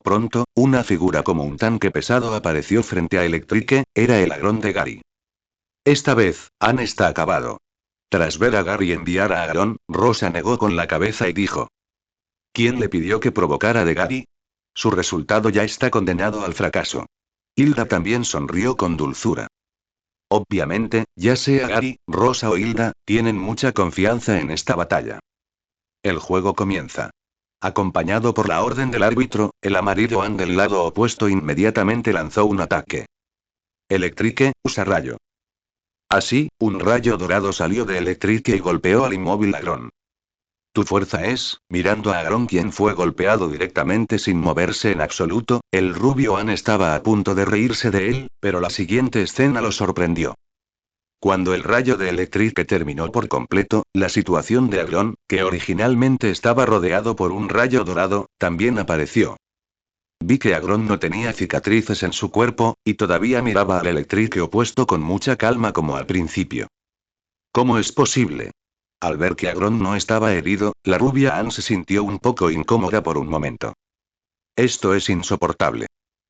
Pronto, una figura como un tanque pesado apareció frente a Electrique, era el Aggron de Gary. Esta vez, Ann está acabado. Tras ver a Gary enviar a Aggron, Rosa negó con la cabeza y dijo. ¿Quién le pidió que provocara de Gary? Su resultado ya está condenado al fracaso. Hilda también sonrió con dulzura. Obviamente, ya sea Gary, Rosa o Hilda, tienen mucha confianza en esta batalla. El juego comienza. Acompañado por la orden del árbitro, el amarillo Ann del lado opuesto inmediatamente lanzó un ataque. Electrique, usa rayo. Así, un rayo dorado salió de Electrique y golpeó al inmóvil Aggron. Tu fuerza es, mirando a Aggron quien fue golpeado directamente sin moverse en absoluto, el rubio Ann estaba a punto de reírse de él, pero la siguiente escena lo sorprendió. Cuando el rayo de Electrique terminó por completo, la situación de Aggron, que originalmente estaba rodeado por un rayo dorado, también apareció. Vi que Aggron no tenía cicatrices en su cuerpo, y todavía miraba al Electrique opuesto con mucha calma como al principio. ¿Cómo es posible? Al ver que Aggron no estaba herido, la rubia Ann se sintió un poco incómoda por un momento. Esto es insoportable.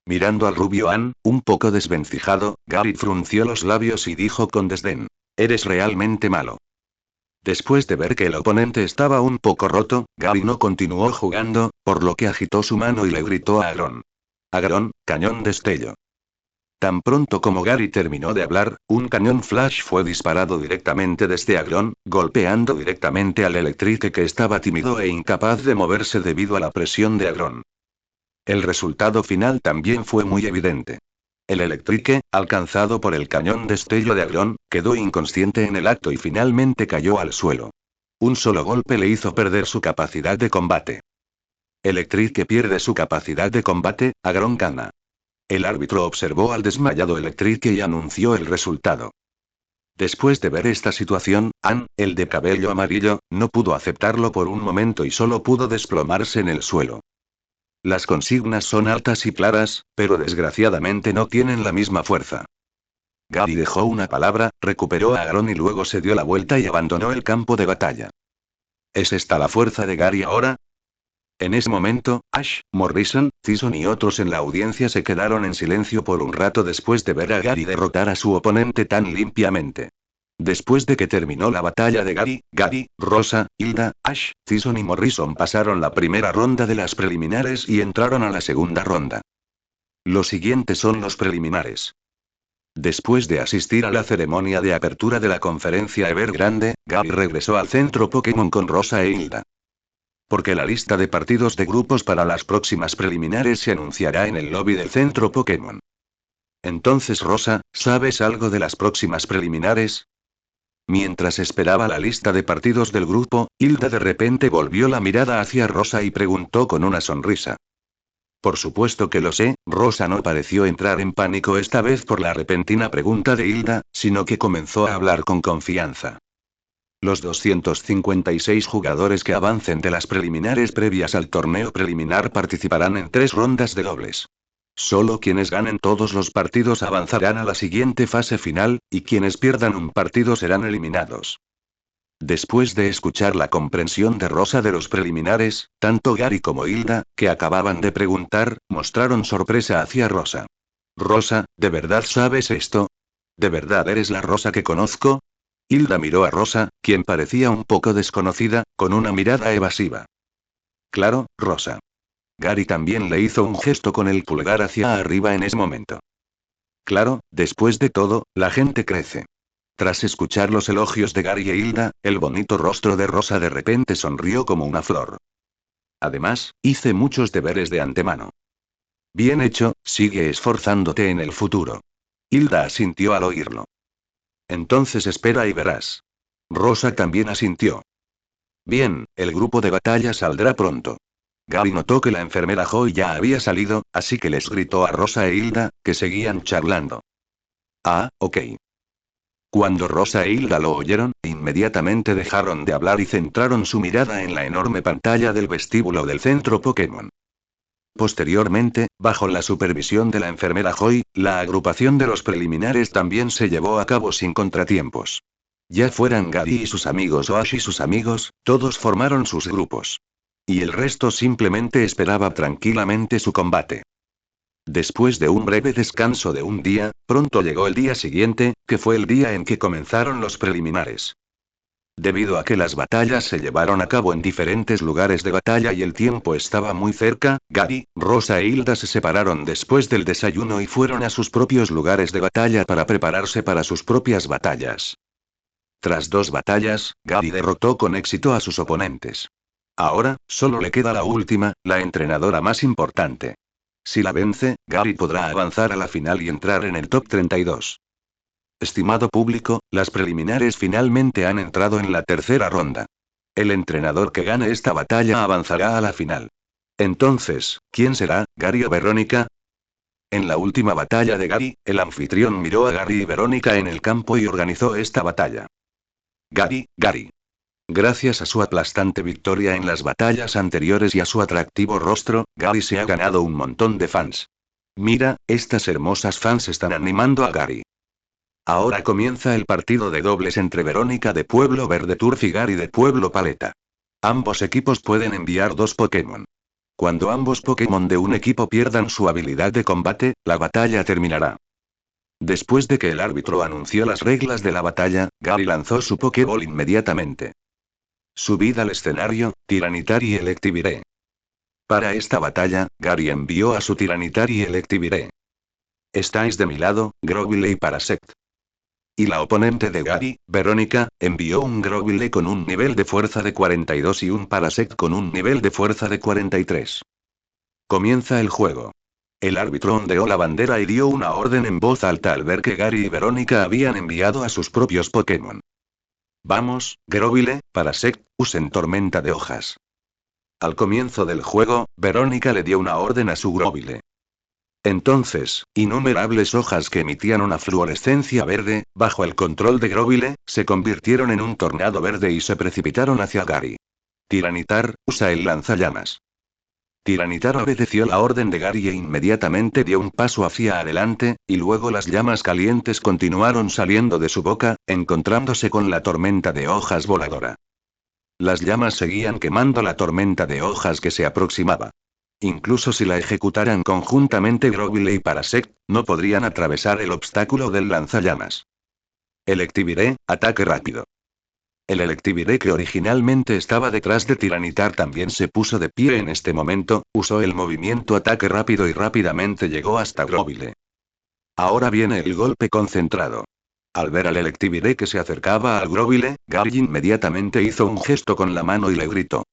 Mirando al rubio Ann, un poco desvencijado, Gary frunció los labios y dijo con desdén. Eres realmente malo. Después de ver que el oponente estaba un poco roto, Gary no continuó jugando, por lo que agitó su mano y le gritó a Aggron. Aggron, cañón destello. Tan pronto como Gary terminó de hablar, un cañón flash fue disparado directamente desde Agron, golpeando directamente al Electrique que estaba tímido e incapaz de moverse debido a la presión de Agron. El resultado final también fue muy evidente. El Electrique, alcanzado por el cañón destello de Agron, quedó inconsciente en el acto y finalmente cayó al suelo. Un solo golpe le hizo perder su capacidad de combate. Electrique pierde su capacidad de combate, Agron gana. El árbitro observó al desmayado Electrique y anunció el resultado. Después de ver esta situación, Ann, el de cabello amarillo, no pudo aceptarlo por un momento y solo pudo desplomarse en el suelo. Las consignas son altas y claras, pero desgraciadamente no tienen la misma fuerza. Gary dejó una palabra, recuperó a Agron y luego se dio la vuelta y abandonó el campo de batalla. ¿Es esta la fuerza de Gary ahora? En ese momento, Ash, Morrison, Tyson y otros en la audiencia se quedaron en silencio por un rato después de ver a Gary derrotar a su oponente tan limpiamente. Después de que terminó la batalla de Gary, Rosa, Hilda, Ash, Tyson y Morrison pasaron la primera ronda de las preliminares y entraron a la segunda ronda. Los siguientes son los preliminares. Después de asistir a la ceremonia de apertura de la conferencia Evergrande, Gary regresó al centro Pokémon con Rosa e Hilda. Porque la lista de partidos de grupos para las próximas preliminares se anunciará en el lobby del centro Pokémon. Entonces Rosa, ¿sabes algo de las próximas preliminares? Mientras esperaba la lista de partidos del grupo, Hilda de repente volvió la mirada hacia Rosa y preguntó con una sonrisa. Por supuesto que lo sé, Rosa no pareció entrar en pánico esta vez por la repentina pregunta de Hilda, sino que comenzó a hablar con confianza. Los 256 jugadores que avancen de las preliminares previas al torneo preliminar participarán en 3 rondas de dobles. Solo quienes ganen todos los partidos avanzarán a la siguiente fase final, y quienes pierdan un partido serán eliminados. Después de escuchar la comprensión de Rosa de los preliminares, tanto Gary como Hilda, que acababan de preguntar, mostraron sorpresa hacia Rosa. Rosa, ¿de verdad sabes esto? ¿De verdad eres la Rosa que conozco? Hilda miró a Rosa, quien parecía un poco desconocida, con una mirada evasiva. Claro, Rosa. Gary también le hizo un gesto con el pulgar hacia arriba en ese momento. Claro, después de todo, la gente crece. Tras escuchar los elogios de Gary e Hilda, el bonito rostro de Rosa de repente sonrió como una flor. Además, hice muchos deberes de antemano. Bien hecho, sigue esforzándote en el futuro. Hilda asintió al oírlo. Entonces espera y verás. Rosa también asintió. Bien, el grupo de batalla saldrá pronto. Gary notó que la enfermera Joy ya había salido, así que les gritó a Rosa e Hilda, que seguían charlando. Ah, ok. Cuando Rosa e Hilda lo oyeron, inmediatamente dejaron de hablar y centraron su mirada en la enorme pantalla del vestíbulo del centro Pokémon. Posteriormente, bajo la supervisión de la enfermera Joy, la agrupación de los preliminares también se llevó a cabo sin contratiempos. Ya fueran Gary y sus amigos o Ash y sus amigos, todos formaron sus grupos. Y el resto simplemente esperaba tranquilamente su combate. Después de un breve descanso de un día, pronto llegó el día siguiente, que fue el día en que comenzaron los preliminares. Debido a que las batallas se llevaron a cabo en diferentes lugares de batalla y el tiempo estaba muy cerca, Gary, Rosa e Hilda se separaron después del desayuno y fueron a sus propios lugares de batalla para prepararse para sus propias batallas. Tras 2 batallas, Gary derrotó con éxito a sus oponentes. Ahora, solo le queda la última, la entrenadora más importante. Si la vence, Gary podrá avanzar a la final y entrar en el top 32. Estimado público, las preliminares finalmente han entrado en la tercera ronda. El entrenador que gane esta batalla avanzará a la final. Entonces, ¿quién será, Gary o Verónica? En la última batalla de Gary, el anfitrión miró a Gary y Verónica en el campo y organizó esta batalla. Gary. Gracias a su aplastante victoria en las batallas anteriores y a su atractivo rostro, Gary se ha ganado un montón de fans. Mira, estas hermosas fans están animando a Gary. Ahora comienza el partido de dobles entre Verónica de Pueblo Verde Turf y Gary de Pueblo Paleta. Ambos equipos pueden enviar 2 Pokémon. Cuando ambos Pokémon de un equipo pierdan su habilidad de combate, la batalla terminará. Después de que el árbitro anunció las reglas de la batalla, Gary lanzó su Pokéball inmediatamente. Subid al escenario, Tyranitar y Electivire. Para esta batalla, Gary envió a su Tyranitar y Electivire. Estáis de mi lado, Grovyle y Parasect. Y la oponente de Gary, Verónica, envió un Grovyle con un nivel de fuerza de 42 y un Parasect con un nivel de fuerza de 43. Comienza el juego. El árbitro ondeó la bandera y dio una orden en voz alta al ver que Gary y Verónica habían enviado a sus propios Pokémon. Vamos, Grovyle, Parasect, usen tormenta de hojas. Al comienzo del juego, Verónica le dio una orden a su Grovyle. Entonces, innumerables hojas que emitían una fluorescencia verde, bajo el control de Grovyle, se convirtieron en un tornado verde y se precipitaron hacia Gary. Tiranitar, usa el lanzallamas. Tiranitar obedeció la orden de Gary e inmediatamente dio un paso hacia adelante, y luego las llamas calientes continuaron saliendo de su boca, encontrándose con la tormenta de hojas voladora. Las llamas seguían quemando la tormenta de hojas que se aproximaba. Incluso si la ejecutaran conjuntamente Grovyle y Parasect, no podrían atravesar el obstáculo del lanzallamas. Electiviré, ataque rápido. El Electiviré que originalmente estaba detrás de Tiranitar también se puso de pie en este momento, usó el movimiento ataque rápido y rápidamente llegó hasta Grovyle. Ahora viene el golpe concentrado. Al ver al Electiviré que se acercaba al Grovyle, Gary inmediatamente hizo un gesto con la mano y le gritó.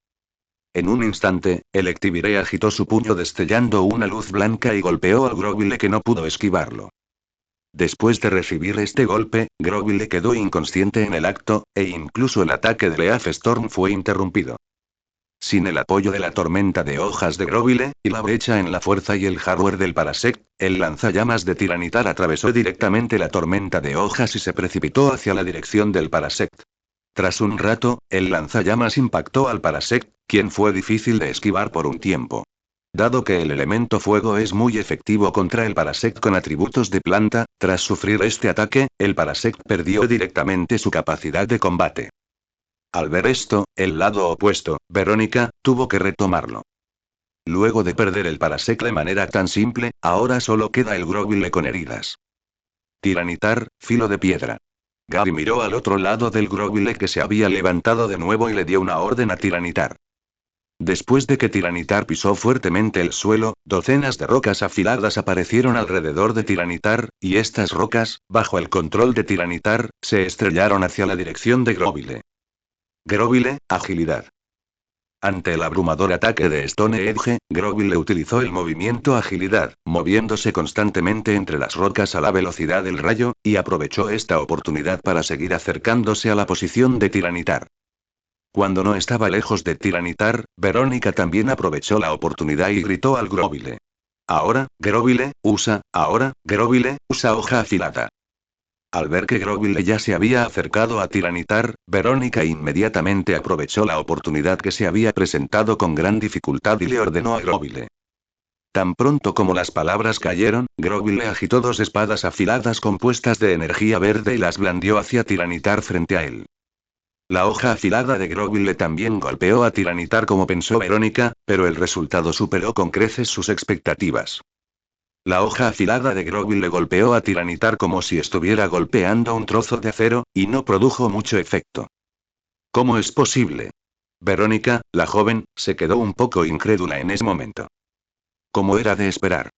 En un instante, Electiviré agitó su puño destellando una luz blanca y golpeó al Grovyle que no pudo esquivarlo. Después de recibir este golpe, Grovyle quedó inconsciente en el acto, e incluso el ataque de Leaf Storm fue interrumpido. Sin el apoyo de la tormenta de hojas de Grovyle, y la brecha en la fuerza y el hardware del Parasect, el lanzallamas de Tiranitar atravesó directamente la tormenta de hojas y se precipitó hacia la dirección del Parasect. Tras un rato, el lanzallamas impactó al Parasect, quien fue difícil de esquivar por un tiempo. Dado que el elemento fuego es muy efectivo contra el Parasect con atributos de planta, tras sufrir este ataque, el Parasect perdió directamente su capacidad de combate. Al ver esto, el lado opuesto, Verónica, tuvo que retomarlo. Luego de perder el Parasect de manera tan simple, ahora solo queda el Grovyle con heridas. Tiranitar, filo de piedra. Gary miró al otro lado del Grovyle que se había levantado de nuevo y le dio una orden a Tiranitar. Después de que Tiranitar pisó fuertemente el suelo, docenas de rocas afiladas aparecieron alrededor de Tiranitar, y estas rocas, bajo el control de Tiranitar, se estrellaron hacia la dirección de Grovyle. Grovyle, agilidad. Ante el abrumador ataque de Stone Edge, Grovyle utilizó el movimiento agilidad, moviéndose constantemente entre las rocas a la velocidad del rayo, y aprovechó esta oportunidad para seguir acercándose a la posición de Tiranitar. Cuando no estaba lejos de Tiranitar, Verónica también aprovechó la oportunidad y gritó al Grovyle. Ahora, Grovyle, usa hoja afilada. Al ver que Grovyle ya se había acercado a Tiranitar, Verónica inmediatamente aprovechó la oportunidad que se había presentado con gran dificultad y le ordenó a Grovyle. Tan pronto como las palabras cayeron, Grovyle agitó dos espadas afiladas compuestas de energía verde y las blandió hacia Tiranitar frente a él. La hoja afilada de Grovyle también golpeó a Tiranitar como pensó Verónica, pero el resultado superó con creces sus expectativas. La hoja afilada de Grovyle golpeó a Tiranitar como si estuviera golpeando un trozo de acero, y no produjo mucho efecto. ¿Cómo es posible? Verónica, la joven, se quedó un poco incrédula en ese momento. Como era de esperar.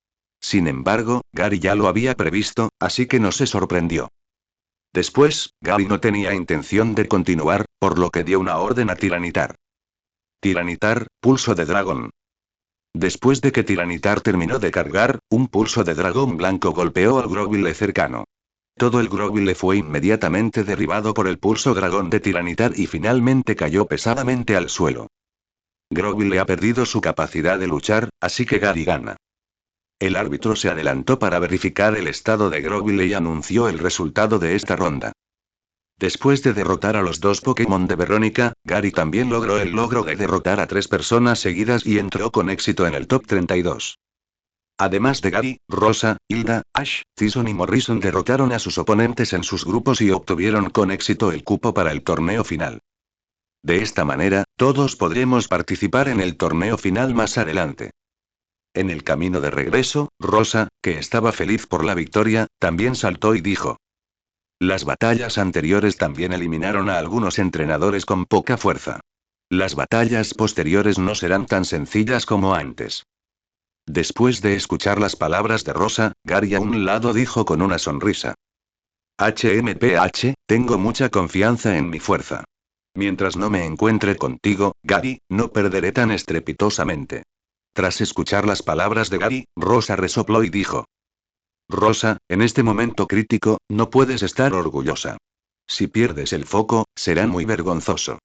Sin embargo, Gary ya lo había previsto, así que no se sorprendió. Después, Gary no tenía intención de continuar, por lo que dio una orden a Tiranitar. Tiranitar, pulso de dragón. Después de que Tiranitar terminó de cargar, un pulso de dragón blanco golpeó al Grovyle cercano. Todo el Grovyle fue inmediatamente derribado por el pulso dragón de Tiranitar y finalmente cayó pesadamente al suelo. Grovyle ha perdido su capacidad de luchar, así que Gary gana. El árbitro se adelantó para verificar el estado de Grovyle y anunció el resultado de esta ronda. Después de derrotar a los dos Pokémon de Verónica, Gary también logró el logro de derrotar a 3 personas seguidas y entró con éxito en el top 32. Además de Gary, Rosa, Hilda, Ash, Tyson y Morrison derrotaron a sus oponentes en sus grupos y obtuvieron con éxito el cupo para el torneo final. De esta manera, todos podremos participar en el torneo final más adelante. En el camino de regreso, Rosa, que estaba feliz por la victoria, también saltó y dijo: las batallas anteriores también eliminaron a algunos entrenadores con poca fuerza. Las batallas posteriores no serán tan sencillas como antes. Después de escuchar las palabras de Rosa, Gary a un lado dijo con una sonrisa. HMPH, tengo mucha confianza en mi fuerza. Mientras no me encuentre contigo, Gary, no perderé tan estrepitosamente. Tras escuchar las palabras de Gary, Rosa resopló y dijo. Rosa, en este momento crítico, no puedes estar orgullosa. Si pierdes el foco, será muy vergonzoso.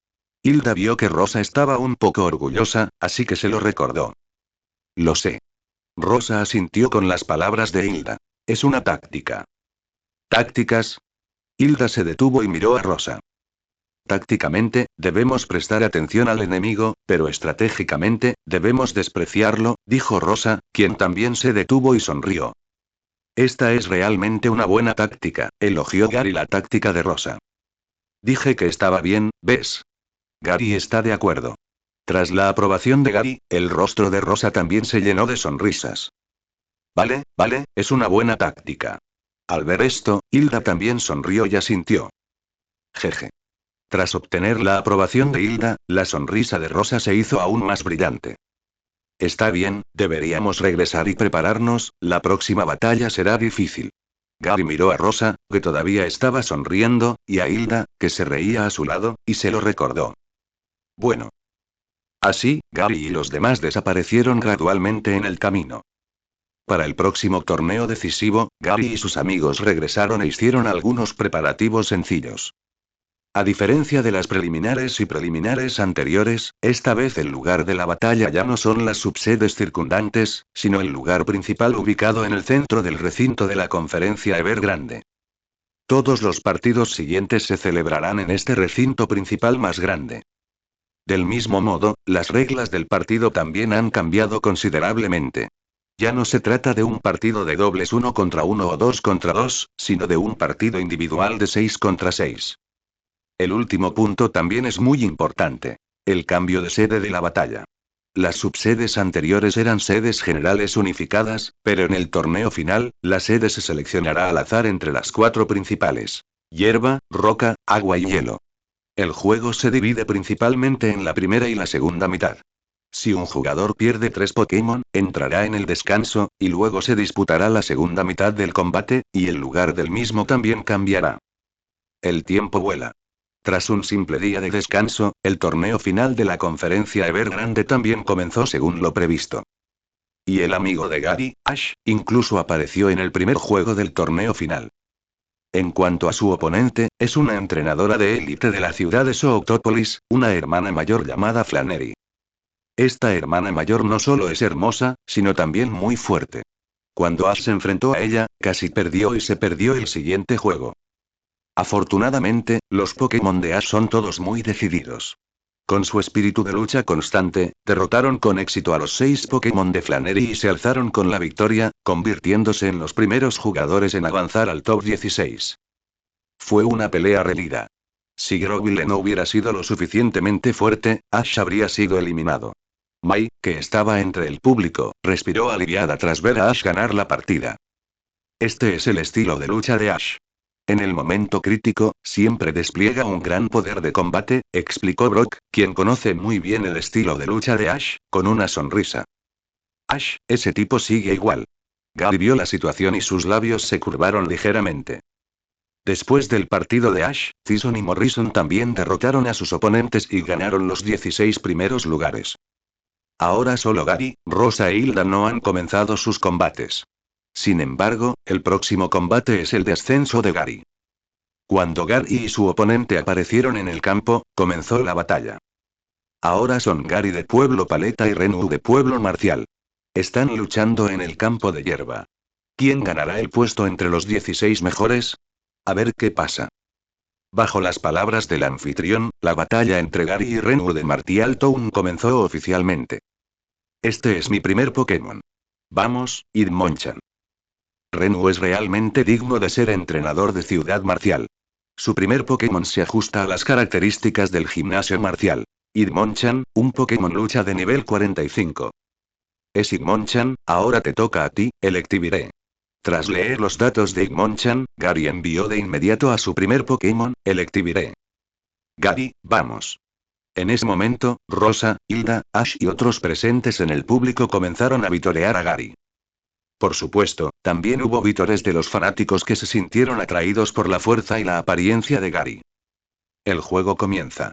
Hilda vio que Rosa estaba un poco orgullosa, así que se lo recordó. Lo sé. Rosa asintió con las palabras de Hilda. Es una táctica. ¿Tácticas? Hilda se detuvo y miró a Rosa. Tácticamente, debemos prestar atención al enemigo, pero estratégicamente, debemos despreciarlo, dijo Rosa, quien también se detuvo y sonrió. Esta es realmente una buena táctica, elogió Gary la táctica de Rosa. Dije que estaba bien, ¿ves? Gary está de acuerdo. Tras la aprobación de Gary, el rostro de Rosa también se llenó de sonrisas. Vale, es una buena táctica. Al ver esto, Hilda también sonrió y asintió. Jeje. Tras obtener la aprobación de Hilda, la sonrisa de Rosa se hizo aún más brillante. Está bien, deberíamos regresar y prepararnos, la próxima batalla será difícil. Gary miró a Rosa, que todavía estaba sonriendo, y a Hilda, que se reía a su lado, y se lo recordó. Bueno. Así, Gary y los demás desaparecieron gradualmente en el camino. Para el próximo torneo decisivo, Gary y sus amigos regresaron e hicieron algunos preparativos sencillos. A diferencia de las preliminares y preliminares anteriores, esta vez el lugar de la batalla ya no son las subsedes circundantes, sino el lugar principal ubicado en el centro del recinto de la conferencia Evergrande. Todos los partidos siguientes se celebrarán en este recinto principal más grande. Del mismo modo, las reglas del partido también han cambiado considerablemente. Ya no se trata de un partido de dobles 1 contra 1 o 2 contra 2, sino de un partido individual de 6 contra 6. El último punto también es muy importante. El cambio de sede de la batalla. Las subsedes anteriores eran sedes generales unificadas, pero en el torneo final, la sede se seleccionará al azar entre las 4 principales. Hierba, roca, agua y hielo. El juego se divide principalmente en la primera y la segunda mitad. Si un jugador pierde 3 Pokémon, entrará en el descanso, y luego se disputará la segunda mitad del combate, y el lugar del mismo también cambiará. El tiempo vuela. Tras un simple día de descanso, el torneo final de la conferencia Evergrande también comenzó según lo previsto. Y el amigo de Gary, Ash, incluso apareció en el primer juego del torneo final. En cuanto a su oponente, es una entrenadora de élite de la ciudad de Sooctopolis, una hermana mayor llamada Flannery. Esta hermana mayor no solo es hermosa, sino también muy fuerte. Cuando Ash se enfrentó a ella, casi perdió y se perdió el siguiente juego. Afortunadamente, los Pokémon de Ash son todos muy decididos. Con su espíritu de lucha constante, derrotaron con éxito a los 6 Pokémon de Flannery y se alzaron con la victoria, convirtiéndose en los primeros jugadores en avanzar al top 16. Fue una pelea reñida. Si Grovyle no hubiera sido lo suficientemente fuerte, Ash habría sido eliminado. Mai, que estaba entre el público, respiró aliviada tras ver a Ash ganar la partida. Este es el estilo de lucha de Ash. En el momento crítico, siempre despliega un gran poder de combate, explicó Brock, quien conoce muy bien el estilo de lucha de Ash, con una sonrisa. Ash, ese tipo sigue igual. Gary vio la situación y sus labios se curvaron ligeramente. Después del partido de Ash, Tyson y Morrison también derrotaron a sus oponentes y ganaron los 16 primeros lugares. Ahora solo Gary, Rosa e Hilda no han comenzado sus combates. Sin embargo, el próximo combate es el de ascenso de Gary. Cuando Gary y su oponente aparecieron en el campo, comenzó la batalla. Ahora son Gary de Pueblo Paleta y Renu de Pueblo Marcial. Están luchando en el campo de hierba. ¿Quién ganará el puesto entre los 16 mejores? A ver qué pasa. Bajo las palabras del anfitrión, la batalla entre Gary y Renu de Martial Town comenzó oficialmente. Este es mi primer Pokémon. Vamos, Hitmonchan. Renu es realmente digno de ser entrenador de Ciudad Marcial. Su primer Pokémon se ajusta a las características del gimnasio marcial. Hitmonchan, un Pokémon lucha de nivel 45. Es Hitmonchan, ahora te toca a ti, Electivire. Tras leer los datos de Hitmonchan, Gary envió de inmediato a su primer Pokémon, Electivire. Gary, vamos. En ese momento, Rosa, Hilda, Ash y otros presentes en el público comenzaron a vitorear a Gary. Por supuesto, también hubo vítores de los fanáticos que se sintieron atraídos por la fuerza y la apariencia de Gary. El juego comienza.